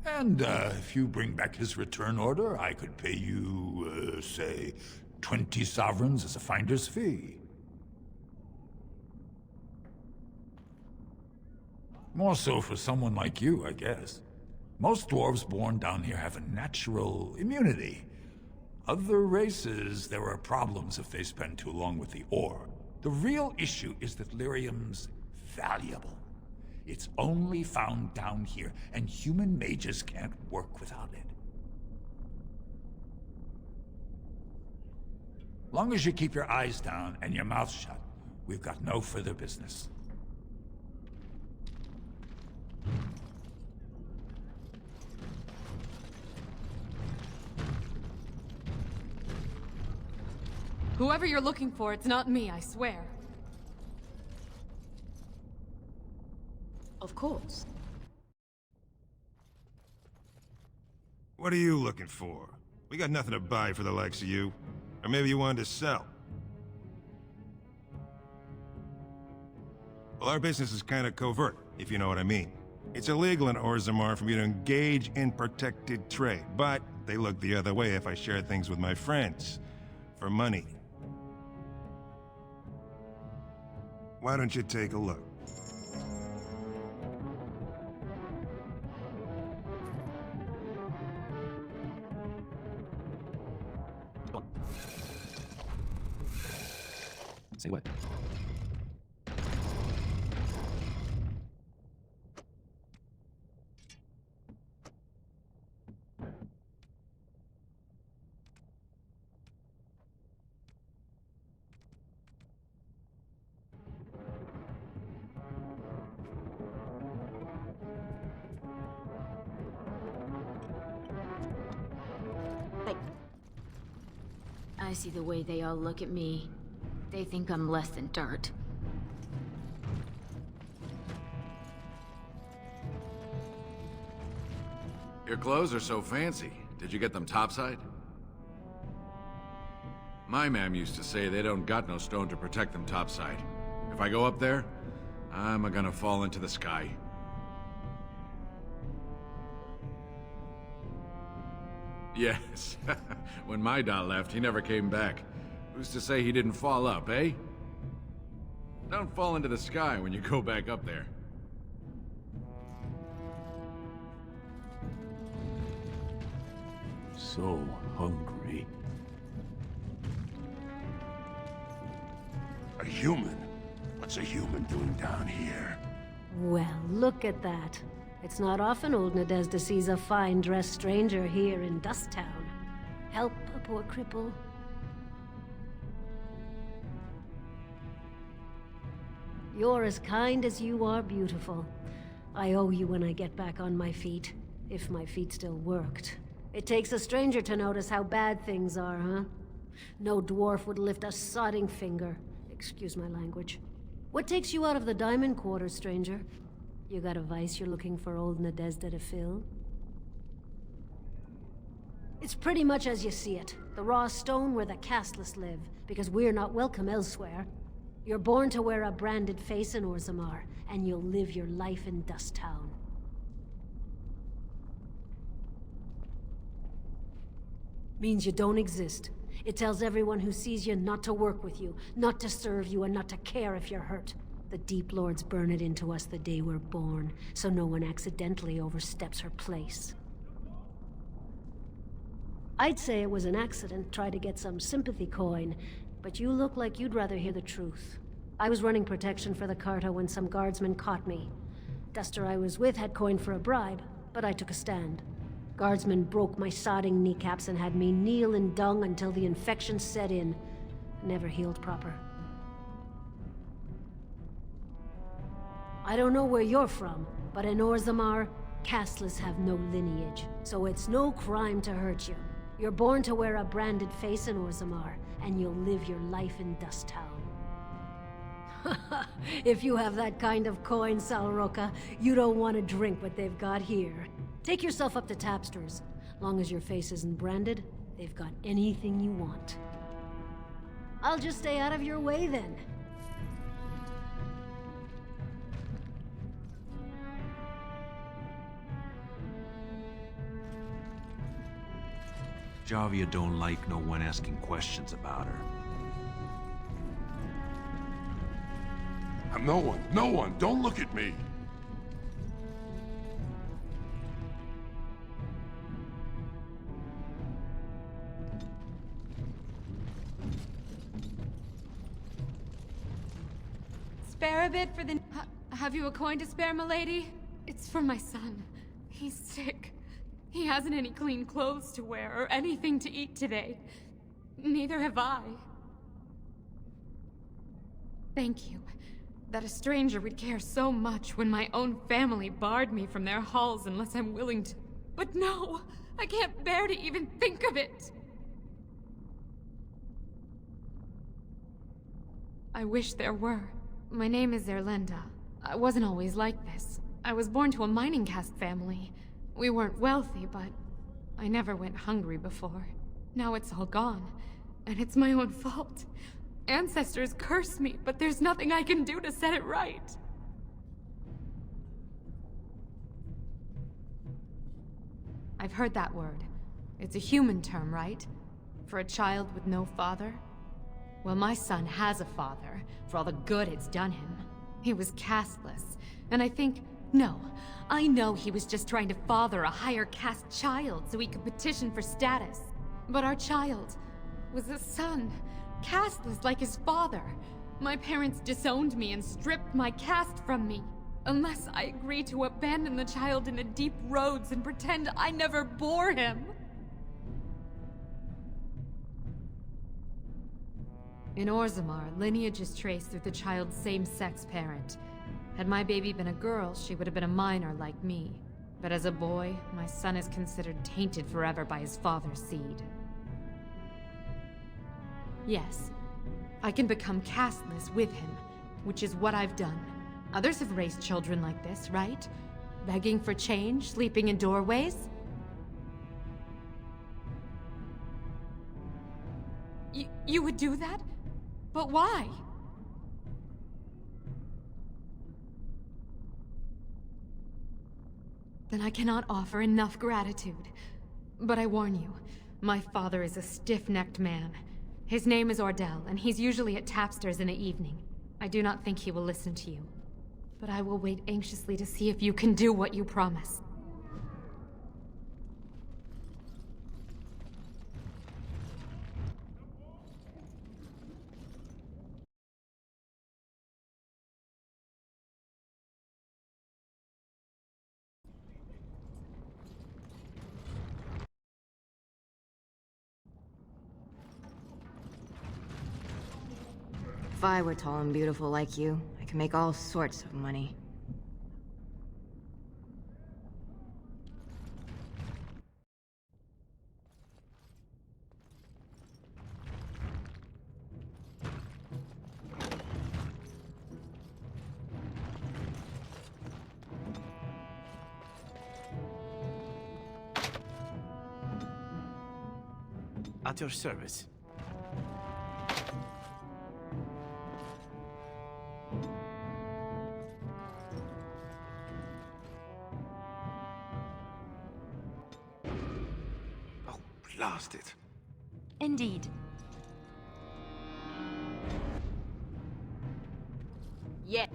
And if you bring back his return order, I could pay you, say, 20 sovereigns as a finder's fee. More so for someone like you, I guess. Most dwarves born down here have a natural immunity. Other races, there are problems if they spend too long with the ore. The real issue is that lyrium's valuable. It's only found down here, and human mages can't work without it. Long as you keep your eyes down and your mouth shut, we've got no further business. Whoever you're looking for, it's not me, I swear. Of course. What are you looking for? We got nothing to buy for the likes of you. Or maybe you wanted to sell. Well, our business is kind of covert, if you know what I mean. It's illegal in Orzammar for me to engage in protected trade, but they look the other way if I share things with my friends. For money. Why don't you take a look? Say what? I see the way they all look at me. They think I'm less than dirt. Your clothes are so fancy. Did you get them topside? My mam used to say they don't got no stone to protect them topside. If I go up there, I'm gonna fall into the sky. Yes. When my dad left, he never came back. Who's to say he didn't fall up, eh? Don't fall into the sky when you go back up there. So hungry. A human? What's a human doing down here? Well, look at that. It's not often old Nadezhda sees a fine-dressed stranger here in Dust Town. Help a poor cripple. You're as kind as you are beautiful. I owe you when I get back on my feet. If my feet still worked. It takes a stranger to notice how bad things are, huh? No dwarf would lift a sodding finger. Excuse my language. What takes you out of the Diamond Quarter, stranger? You got a vice you're looking for old Nadezhda to fill? It's pretty much as you see it. The raw stone where the casteless live, because we're not welcome elsewhere. You're born to wear a branded face in Orzammar, and you'll live your life in Dust Town. Means you don't exist. It tells everyone who sees you not to work with you, not to serve you, and not to care if you're hurt. The Deep Lords burn it into us the day we're born, so no one accidentally oversteps her place. I'd say it was an accident, try to get some sympathy coin, but you look like you'd rather hear the truth. I was running protection for the Carta when some guardsmen caught me. Duster I was with had coin for a bribe, but I took a stand. Guardsmen broke my sodding kneecaps and had me kneel in dung until the infection set in. Never healed proper. I don't know where you're from, but in Orzammar, casteless have no lineage, so it's no crime to hurt you. You're born to wear a branded face in Orzammar, and you'll live your life in Dust Town. If you have that kind of coin, Salroka, you don't want to drink what they've got here. Take yourself up to Tapster's. Long as your face isn't branded, they've got anything you want. I'll just stay out of your way then. Javia don't like no one asking questions about her. I'm no one. No one. Don't look at me. Spare a bit for the... have you a coin to spare, milady? It's for my son. He's sick. He hasn't any clean clothes to wear or anything to eat today. Neither have I. Thank you. That a stranger would care so much when my own family barred me from their halls unless I'm willing to. But no! I can't bear to even think of it! I wish there were. My name is Erlenda. I wasn't always like this. I was born to a mining caste family. We weren't wealthy, but I never went hungry before. Now it's all gone, and it's my own fault. Ancestors curse me, but there's nothing I can do to set it right. I've heard that word. It's a human term, right? For a child with no father? Well, my son has a father, for all the good it's done him. He was casteless, and I know he was just trying to father a higher caste child so he could petition for status. But our child was a son, casteless like his father. My parents disowned me and stripped my caste from me. Unless I agree to abandon the child in the deep roads and pretend I never bore him. In Orzammar, lineage is traced through the child's same-sex parent. Had my baby been a girl, she would have been a minor like me. But as a boy, my son is considered tainted forever by his father's seed. Yes, I can become casteless with him, which is what I've done. Others have raised children like this, right? Begging for change, sleeping in doorways? You would do that? But why? Then I cannot offer enough gratitude. But I warn you, my father is a stiff-necked man. His name is Ordell, and he's usually at tapsters in the evening. I do not think he will listen to you. But I will wait anxiously to see if you can do what you promise. If I were tall and beautiful like you, I could make all sorts of money. At your service. Blast it. Indeed. Yeah.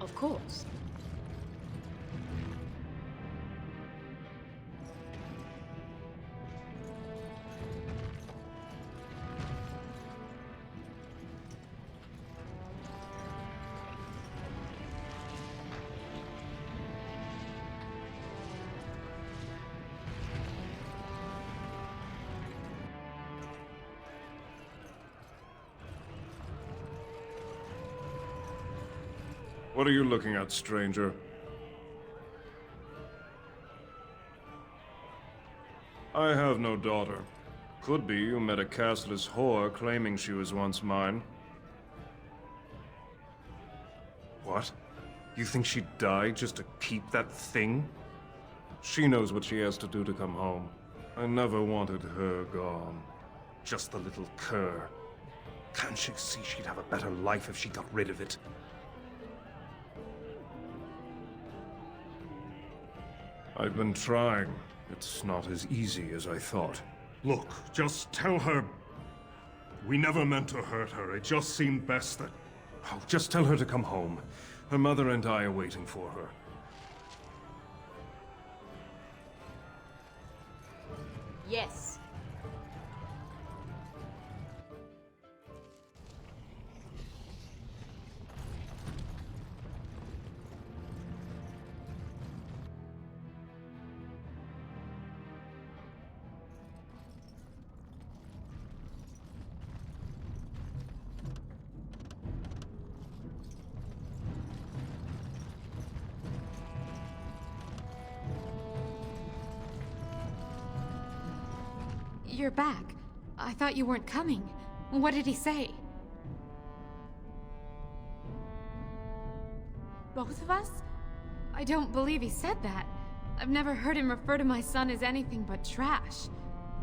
Of course. What are you looking at, stranger? I have no daughter. Could be you met a castless whore claiming she was once mine. What? You think she'd die just to keep that thing? She knows what she has to do to come home. I never wanted her gone. Just the little cur. Can't she see she'd have a better life if she got rid of it? I've been trying. It's not as easy as I thought. Look, just tell her... We never meant to hurt her. It just seemed best that... Oh, just tell her to come home. Her mother and I are waiting for her. Yes. you're back. I thought you weren't coming. What did he say? Both of us? I don't believe he said that. I've never heard him refer to my son as anything but trash.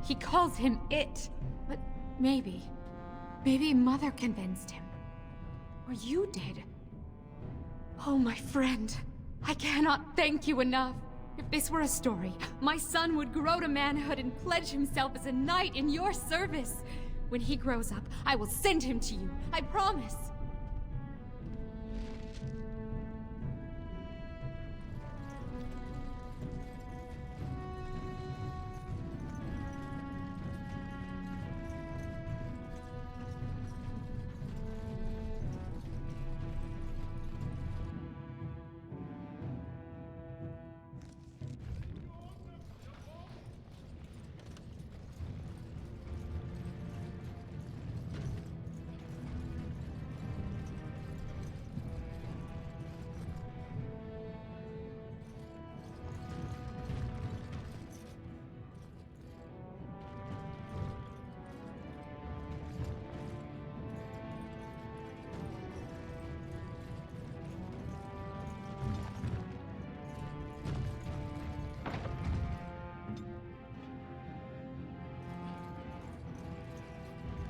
He calls him it. But maybe Mother convinced him. Or you did. Oh, my friend. I cannot thank you enough. If this were a story, my son would grow to manhood and pledge himself as a knight in your service. When he grows up, I will send him to you. I promise.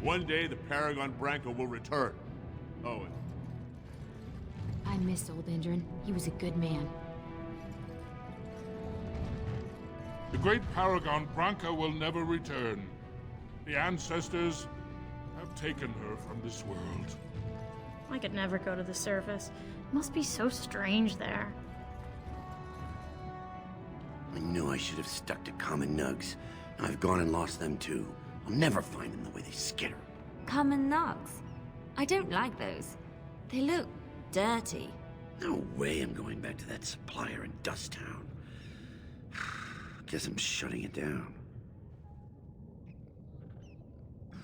One day, the Paragon Branco will return. Oh, and I miss old Indran. He was a good man. The great Paragon Branca will never return. The ancestors have taken her from this world. I could never go to the surface. It must be so strange there. I knew I should have stuck to common nugs. I've gone and lost them too. I'll never find them the way they skitter. Common nugs? I don't like those. They look dirty. No way I'm going back to that supplier in Dust Town. Guess I'm shutting it down.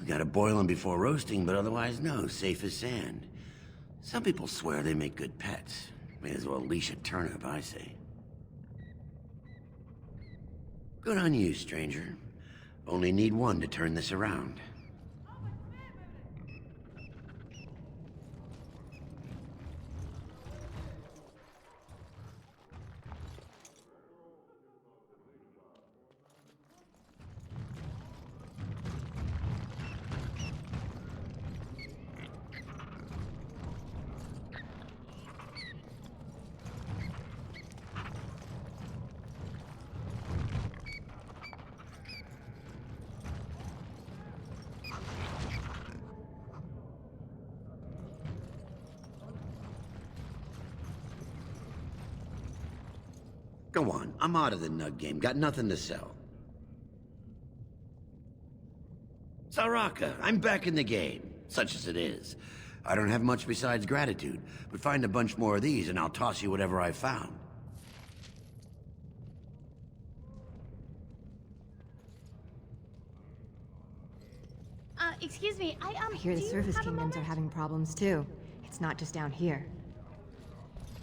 Gotta boil them before roasting, but otherwise no, safe as sand. Some people swear they make good pets. May as well leash a turnip, I say. Good on you, stranger. Only need one to turn this around. Go on, I'm out of the nug game, got nothing to sell. Saraka, I'm back in the game, such as it is. I don't have much besides gratitude, but find a bunch more of these and I'll toss you whatever I found. Excuse me, I hear the surface kingdoms are having problems too. It's not just down here.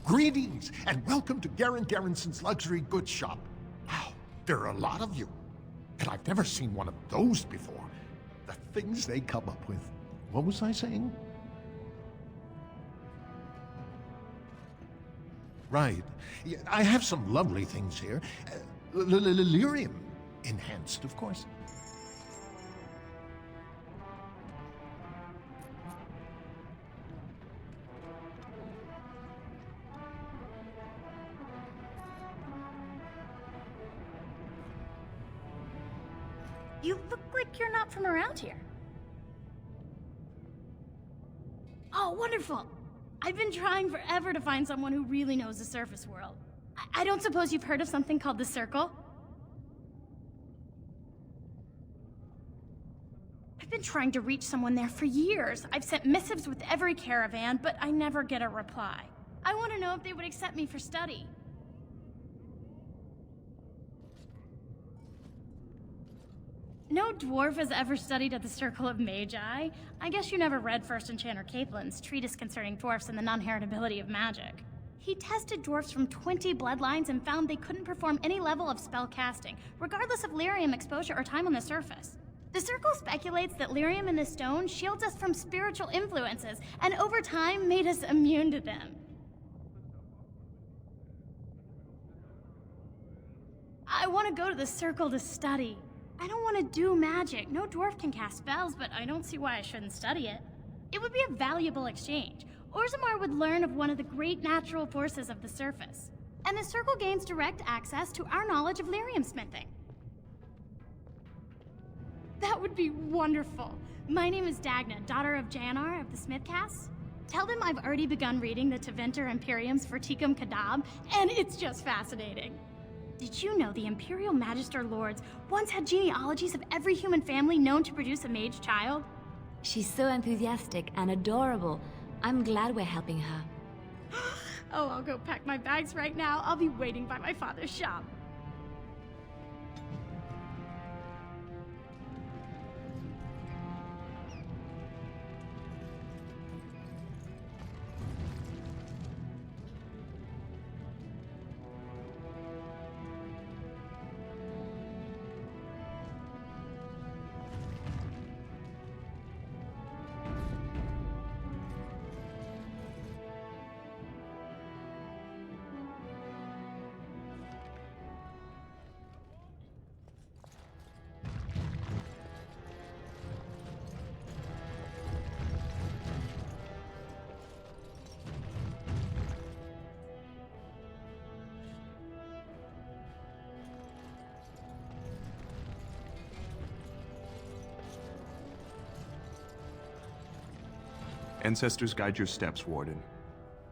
Greetings, and welcome to Garen Garrison's luxury goods shop. Wow, there are a lot of you. And I've never seen one of those before. The things they come up with. What was I saying? Right. Yeah, I have some lovely things here. Lyrium enhanced, of course. You look like you're not from around here. Oh, wonderful! I've been trying forever to find someone who really knows the surface world. I don't suppose you've heard of something called the Circle? I've been trying to reach someone there for years. I've sent missives with every caravan, but I never get a reply. I want to know if they would accept me for study. No dwarf has ever studied at the Circle of Magi. I guess you never read First Enchanter Caitlin's treatise concerning dwarfs and the non-heritability of magic. He tested dwarfs from 20 bloodlines and found they couldn't perform any level of spell casting, regardless of lyrium exposure or time on the surface. The Circle speculates that lyrium in the stone shields us from spiritual influences, and over time made us immune to them. I want to go to the Circle to study. I don't want to do magic. No dwarf can cast spells, but I don't see why I shouldn't study it. It would be a valuable exchange. Orzammar would learn of one of the great natural forces of the surface. And the Circle gains direct access to our knowledge of lyrium smithing. That would be wonderful. My name is Dagna, daughter of Janar of the Smithcasts. Tell them I've already begun reading the Tevinter Imperium's Verticum Kadab, and it's just fascinating. Did you know the Imperial Magister Lords once had genealogies of every human family known to produce a mage child? She's so enthusiastic and adorable. I'm glad we're helping her. Oh, I'll go pack my bags right now. I'll be waiting by my father's shop. Ancestors guide your steps, Warden.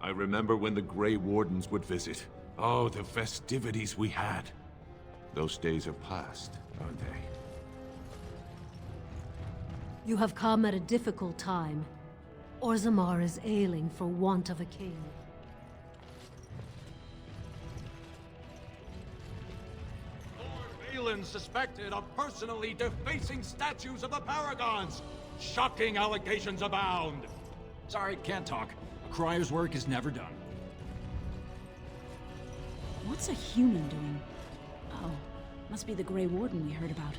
I remember when the Grey Wardens would visit. Oh, the festivities we had. Those days are past, aren't they? You have come at a difficult time. Orzammar is ailing for want of a king. Lord Balin suspected of personally defacing statues of the Paragons. Shocking allegations abound. Sorry, can't talk. A crier's work is never done. What's a human doing? Oh, must be the Grey Warden we heard about.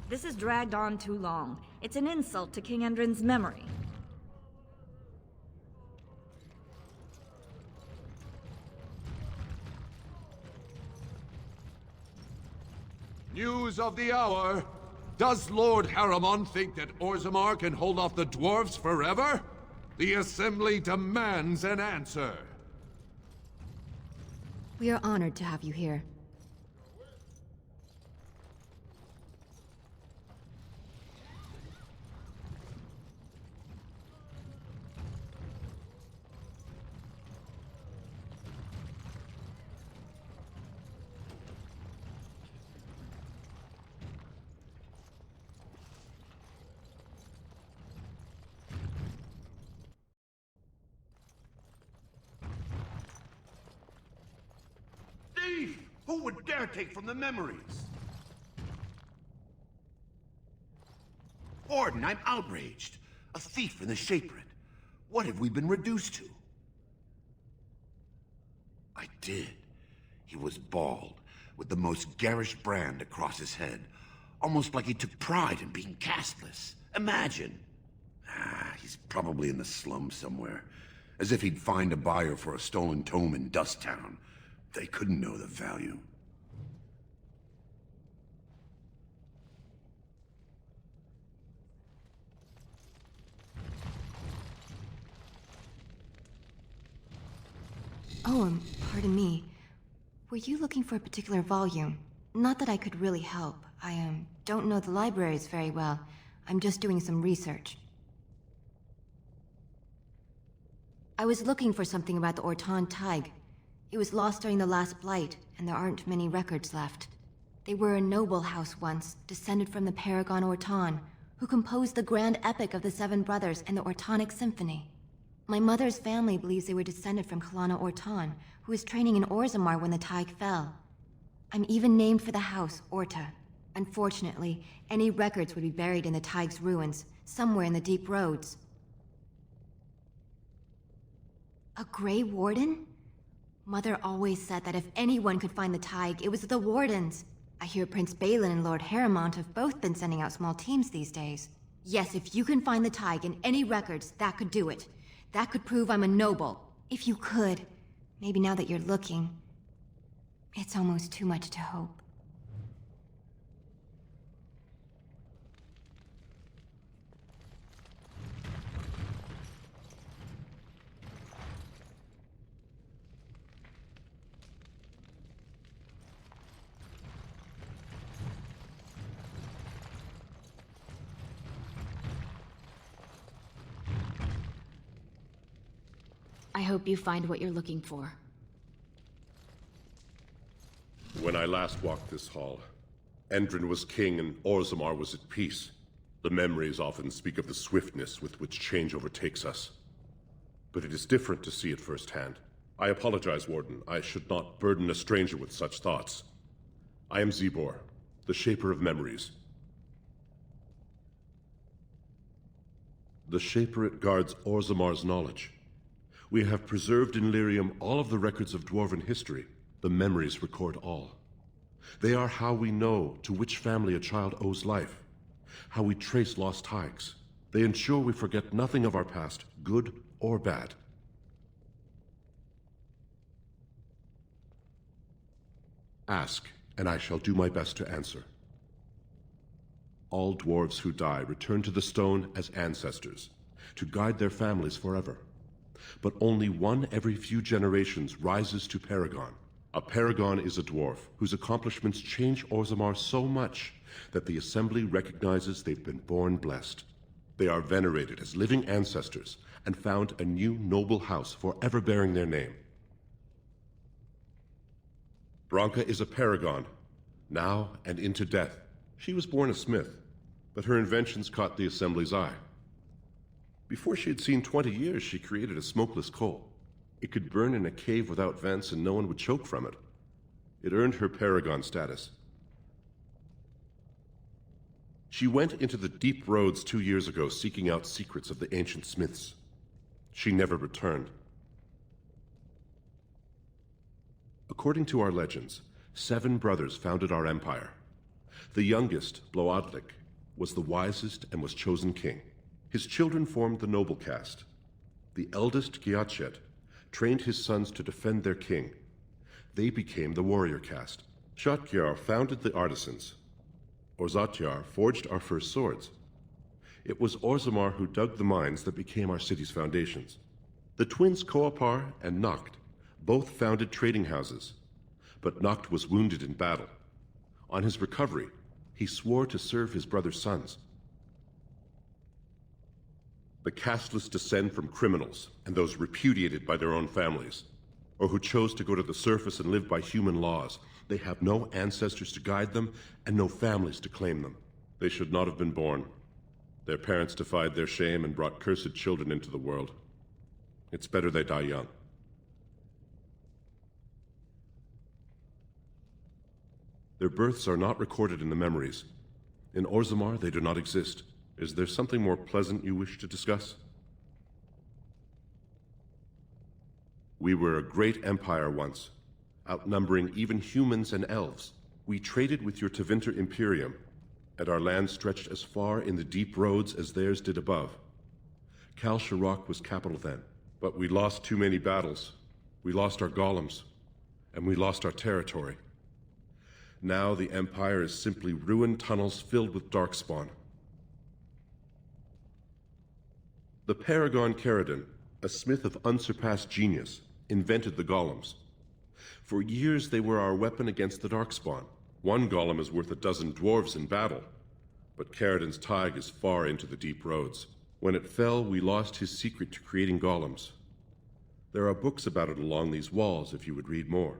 This has dragged on too long. It's an insult to King Endrin's memory. News of the hour. Does Lord Harriman think that Orzammar can hold off the dwarves forever? The Assembly demands an answer. We are honored to have you here. Who would dare take from the memories? Warden, I'm outraged. A thief in the Shaperate. What have we been reduced to? I did. He was bald, with the most garish brand across his head. Almost like he took pride in being castless. Imagine. He's probably in the slums somewhere. As if he'd find a buyer for a stolen tome in Dust Town. They couldn't know the value. Oh, pardon me. Were you looking for a particular volume? Not that I could really help. I, don't know the libraries very well. I'm just doing some research. I was looking for something about the Orton Tig. It was lost during the last Blight, and there aren't many records left. They were a noble house once, descended from the Paragon Orton, who composed the grand epic of the Seven Brothers and the Ortonic Symphony. My mother's family believes they were descended from Kalana Orton, who was training in Orzammar when the Tig fell. I'm even named for the house, Orta. Unfortunately, any records would be buried in the Tig's ruins, somewhere in the deep roads. A Grey Warden? Mother always said that if anyone could find the Tig, it was the Wardens. I hear Prince Balin and Lord Harrowmont have both been sending out small teams these days. Yes, if you can find the Tig in any records, that could do it. That could prove I'm a noble. If you could. Maybe now that you're looking. It's almost too much to hope. I hope you find what you're looking for. When I last walked this hall, Endrin was king and Orzammar was at peace. The memories often speak of the swiftness with which change overtakes us. But it is different to see it firsthand. I apologize, Warden. I should not burden a stranger with such thoughts. I am Zebor, the Shaper of Memories. The Shaperate guards Orzammar's knowledge. We have preserved in Lyrium all of the records of Dwarven history. The memories record all. They are how we know to which family a child owes life, how we trace lost Tigs. They ensure we forget nothing of our past, good or bad. Ask, and I shall do my best to answer. All dwarves who die return to the stone as ancestors, to guide their families forever. But only one every few generations rises to Paragon. A Paragon is a dwarf whose accomplishments change Orzammar so much that the Assembly recognizes they've been born blessed. They are venerated as living ancestors and found a new noble house forever bearing their name. Branka is a Paragon, now and into death. She was born a smith, but her inventions caught the Assembly's eye. Before she had seen 20 years, she created a smokeless coal. It could burn in a cave without vents and no one would choke from it. It earned her Paragon status. She went into the deep roads 2 years ago seeking out secrets of the ancient smiths. She never returned. According to our legends, 7 brothers founded our empire. The youngest, Bloadlik, was the wisest and was chosen king. His children formed the noble caste. The eldest, Giachet, trained his sons to defend their king. They became the warrior caste. Shotgyar founded the artisans. Orzatyar forged our first swords. It was Orzammar who dug the mines that became our city's foundations. The twins Koapar and Noct both founded trading houses, but Noct was wounded in battle. On his recovery, he swore to serve his brother's sons. The casteless descend from criminals and those repudiated by their own families, or who chose to go to the surface and live by human laws. They have no ancestors to guide them and no families to claim them. They should not have been born. Their parents defied their shame and brought cursed children into the world. It's better they die young. Their births are not recorded in the memories. In Orzammar, they do not exist. Is there something more pleasant you wish to discuss? We were a great empire once, outnumbering even humans and elves. We traded with your Tevinter Imperium, and our land stretched as far in the deep roads as theirs did above. Kal Sharok was capital then, but we lost too many battles. We lost our golems, and we lost our territory. Now the Empire is simply ruined tunnels filled with darkspawn. The Paragon Caradon, a smith of unsurpassed genius, invented the golems. For years they were our weapon against the darkspawn. One golem is worth 12 dwarves in battle, but Caradon's Tig is far into the deep roads. When it fell, we lost his secret to creating golems. There are books about it along these walls if you would read more.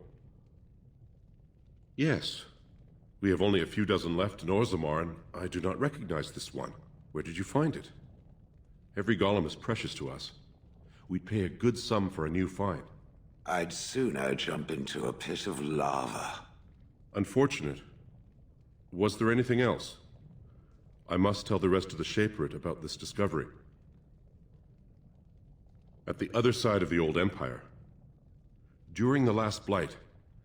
Yes, we have only a few dozen left in Orzammar, and I do not recognize this one. Where did you find it? Every golem is precious to us. We'd pay a good sum for a new find. I'd sooner jump into a pit of lava. Unfortunate. Was there anything else? I must tell the rest of the Shaperate about this discovery. At the other side of the old empire, during the last blight,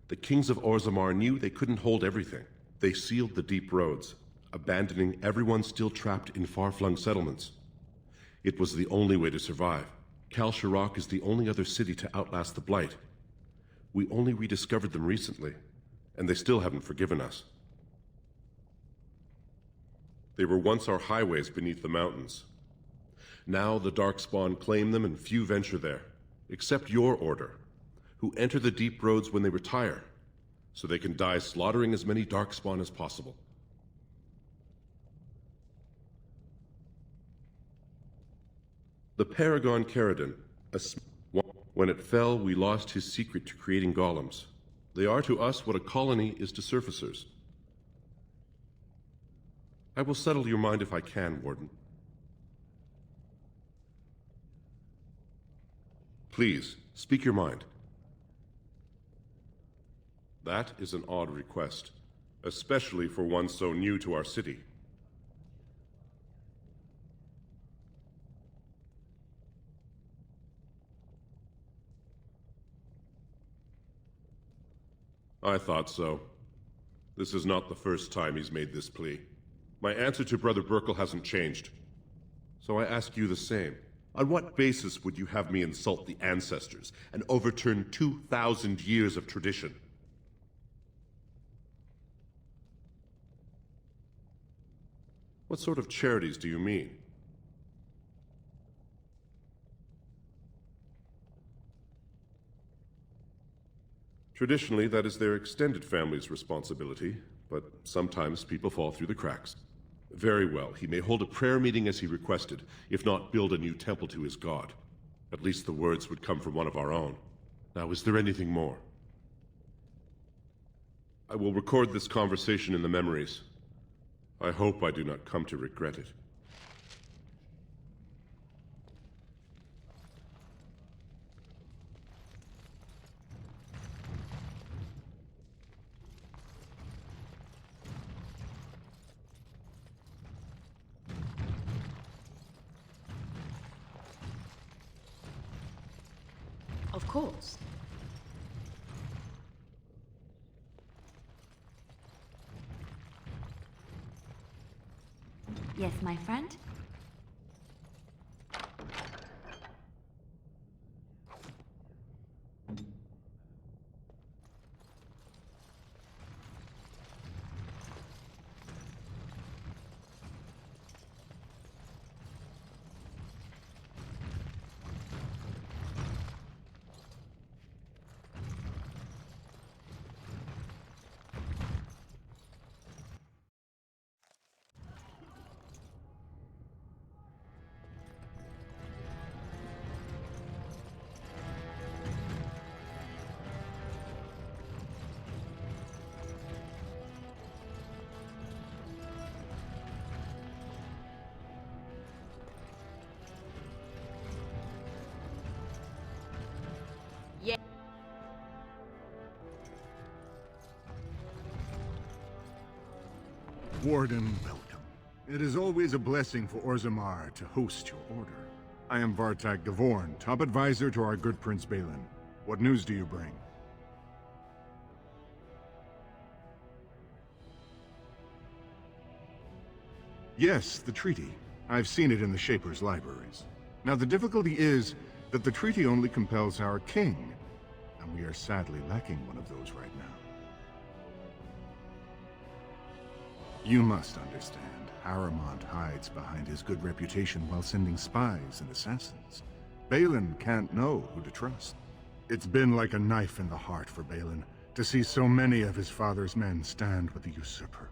the kings of Orzammar knew they couldn't hold everything. They sealed the deep roads, abandoning everyone still trapped in far-flung settlements. It was the only way to survive. Kal Shirak is the only other city to outlast the blight. We only rediscovered them recently, and they still haven't forgiven us. They were once our highways beneath the mountains. Now the Darkspawn claim them and few venture there, except your order, who enter the deep roads when they retire, so they can die slaughtering as many Darkspawn as possible. The Paragon Caridon, when it fell, we lost his secret to creating golems. They are to us what a colony is to surfacers. I will settle your mind if I can, Warden. Please, speak your mind. That is an odd request, especially for one so new to our city. I thought so. This is not the first time he's made this plea. My answer to Brother Burkle hasn't changed. So I ask you the same. On what basis would you have me insult the ancestors and overturn 2,000 years of tradition? What sort of charities do you mean? Traditionally, that is their extended family's responsibility, but sometimes people fall through the cracks. Very well, he may hold a prayer meeting as he requested, if not build a new temple to his god. At least the words would come from one of our own. Now, is there anything more? I will record this conversation in the memories. I hope I do not come to regret it. Of course. Yes, my friend? Warden, welcome. It is always a blessing for Orzammar to host your order. I am Vartag Devorn, top advisor to our good Prince Balin. What news do you bring? Yes, the treaty. I've seen it in the Shaper's libraries. Now the difficulty is that the treaty only compels our king, and we are sadly lacking one of those right now. You must understand, Haramont hides behind his good reputation while sending spies and assassins. Balin can't know who to trust. It's been like a knife in the heart for Balin to see so many of his father's men stand with the usurper.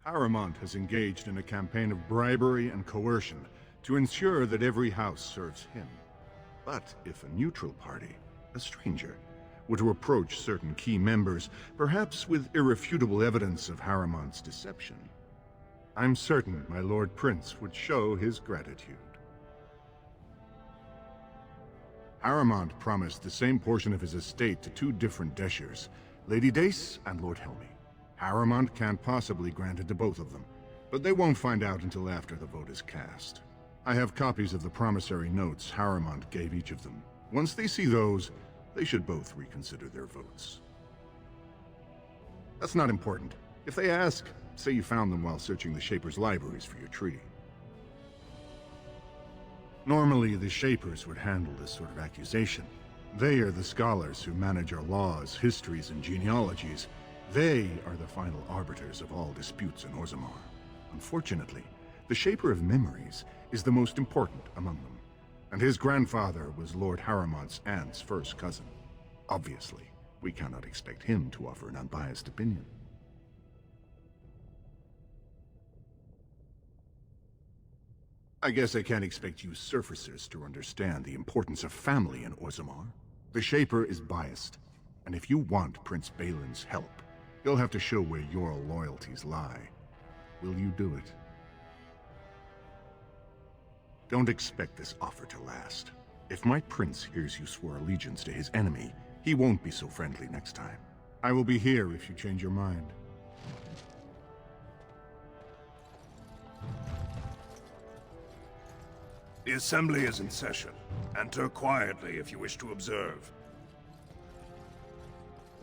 Haramont has engaged in a campaign of bribery and coercion to ensure that every house serves him. But if a neutral party, a stranger, were to approach certain key members, perhaps with irrefutable evidence of Haramont's deception, I'm certain my Lord Prince would show his gratitude. Harrowmont promised the same portion of his estate to two different Deshers, Lady Dace and Lord Helmy. Harrowmont can't possibly grant it to both of them, but they won't find out until after the vote is cast. I have copies of the promissory notes Harrowmont gave each of them. Once they see those, they should both reconsider their votes. That's not important. If they ask, say you found them while searching the Shaper's libraries for your treaty. Normally, the Shapers would handle this sort of accusation. They are the scholars who manage our laws, histories, and genealogies. They are the final arbiters of all disputes in Orzammar. Unfortunately, the Shaper of Memories is the most important among them, and his grandfather was Lord Harrowmont's aunt's first cousin. Obviously, we cannot expect him to offer an unbiased opinion. I guess I can't expect you surfacers to understand the importance of family in Orzammar. The Shaper is biased, and if you want Prince Balin's help, you'll have to show where your loyalties lie. Will you do it? Don't expect this offer to last. If my prince hears you swore allegiance to his enemy, he won't be so friendly next time. I will be here if you change your mind. The assembly is in session. Enter quietly if you wish to observe.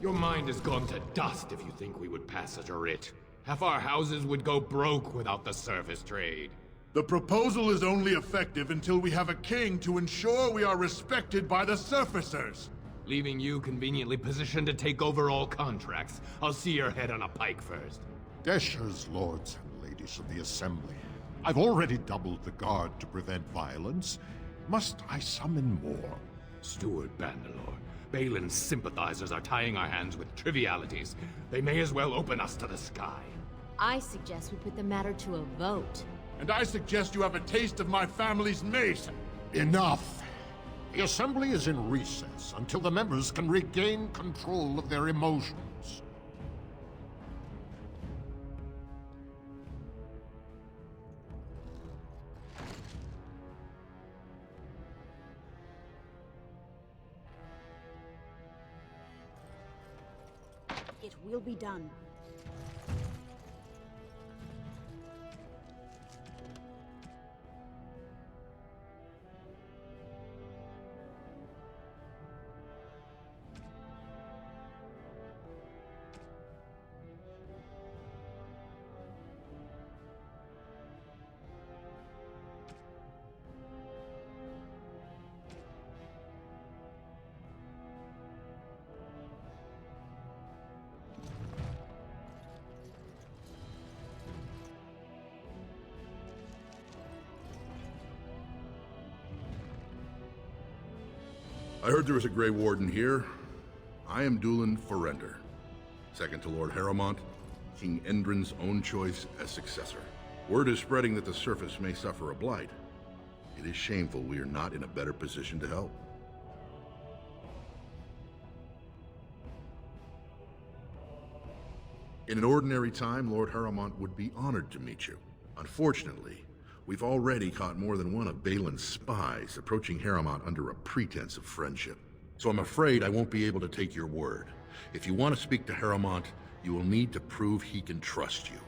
Your mind has gone to dust if you think we would pass such a writ. Half our houses would go broke without the surface trade. The proposal is only effective until we have a king to ensure we are respected by the surfacers. Leaving you conveniently positioned to take over all contracts. I'll see your head on a pike first. Deshers, lords and ladies of the assembly. I've already doubled the guard to prevent violence. Must I summon more? Steward Bandalore, Balin's sympathizers are tying our hands with trivialities. They may as well open us to the sky. I suggest we put the matter to a vote. And I suggest you have a taste of my family's mace. Enough! The assembly is in recess until the members can regain control of their emotions. It will be done. I heard there was a Grey Warden here. I am Dulin Forrender, second to Lord Harrowmont, King Endrin's own choice as successor. Word is spreading that the surface may suffer a blight. It is shameful we are not in a better position to help. In an ordinary time, Lord Harrowmont would be honored to meet you. Unfortunately, we've already caught more than one of Balin's spies approaching Harrowmont under a pretense of friendship. So I'm afraid I won't be able to take your word. If you want to speak to Harrowmont, you will need to prove he can trust you.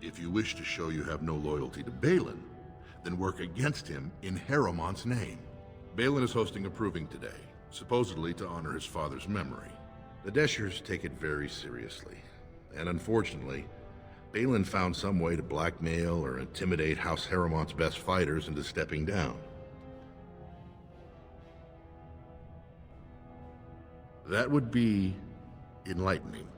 If you wish to show you have no loyalty to Balin, then work against him in Harrowmont's name. Balin is hosting a proving today, supposedly to honor his father's memory. The Deshers take it very seriously, and unfortunately, Balin found some way to blackmail or intimidate House Harrowmont's best fighters into stepping down. That would be enlightening,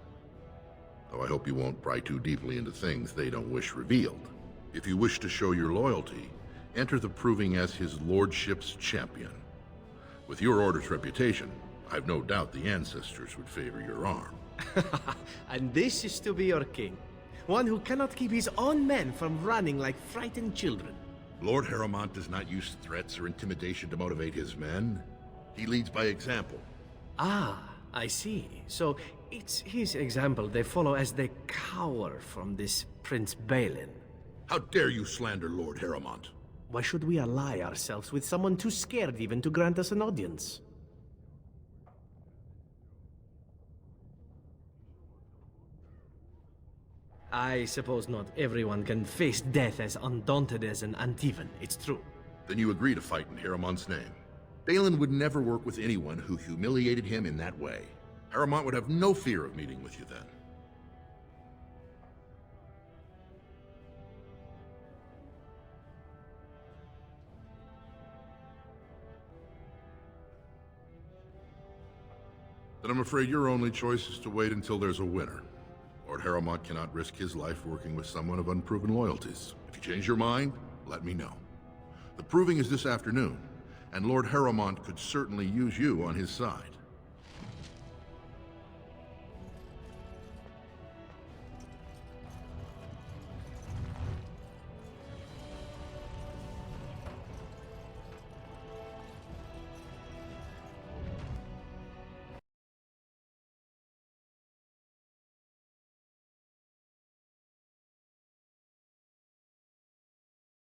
though I hope you won't pry too deeply into things they don't wish revealed. If you wish to show your loyalty, enter the proving as his lordship's champion. With your order's reputation, I've no doubt the ancestors would favor your arm. And this is to be your king. One who cannot keep his own men from running like frightened children. Lord Harrowmont does not use threats or intimidation to motivate his men. He leads by example. Ah, I see. So it's his example they follow as they cower from this Prince Balin. How dare you slander Lord Harrowmont? Why should we ally ourselves with someone too scared even to grant us an audience? I suppose not everyone can face death as undaunted as an Antivan, it's true. Then you agree to fight in Harrowmont's name. Balin would never work with anyone who humiliated him in that way. Harrowmont would have no fear of meeting with you then. Then I'm afraid your only choice is to wait until there's a winner. Lord Harrowmont cannot risk his life working with someone of unproven loyalties. If you change your mind, let me know. The proving is this afternoon, and Lord Harrowmont could certainly use you on his side.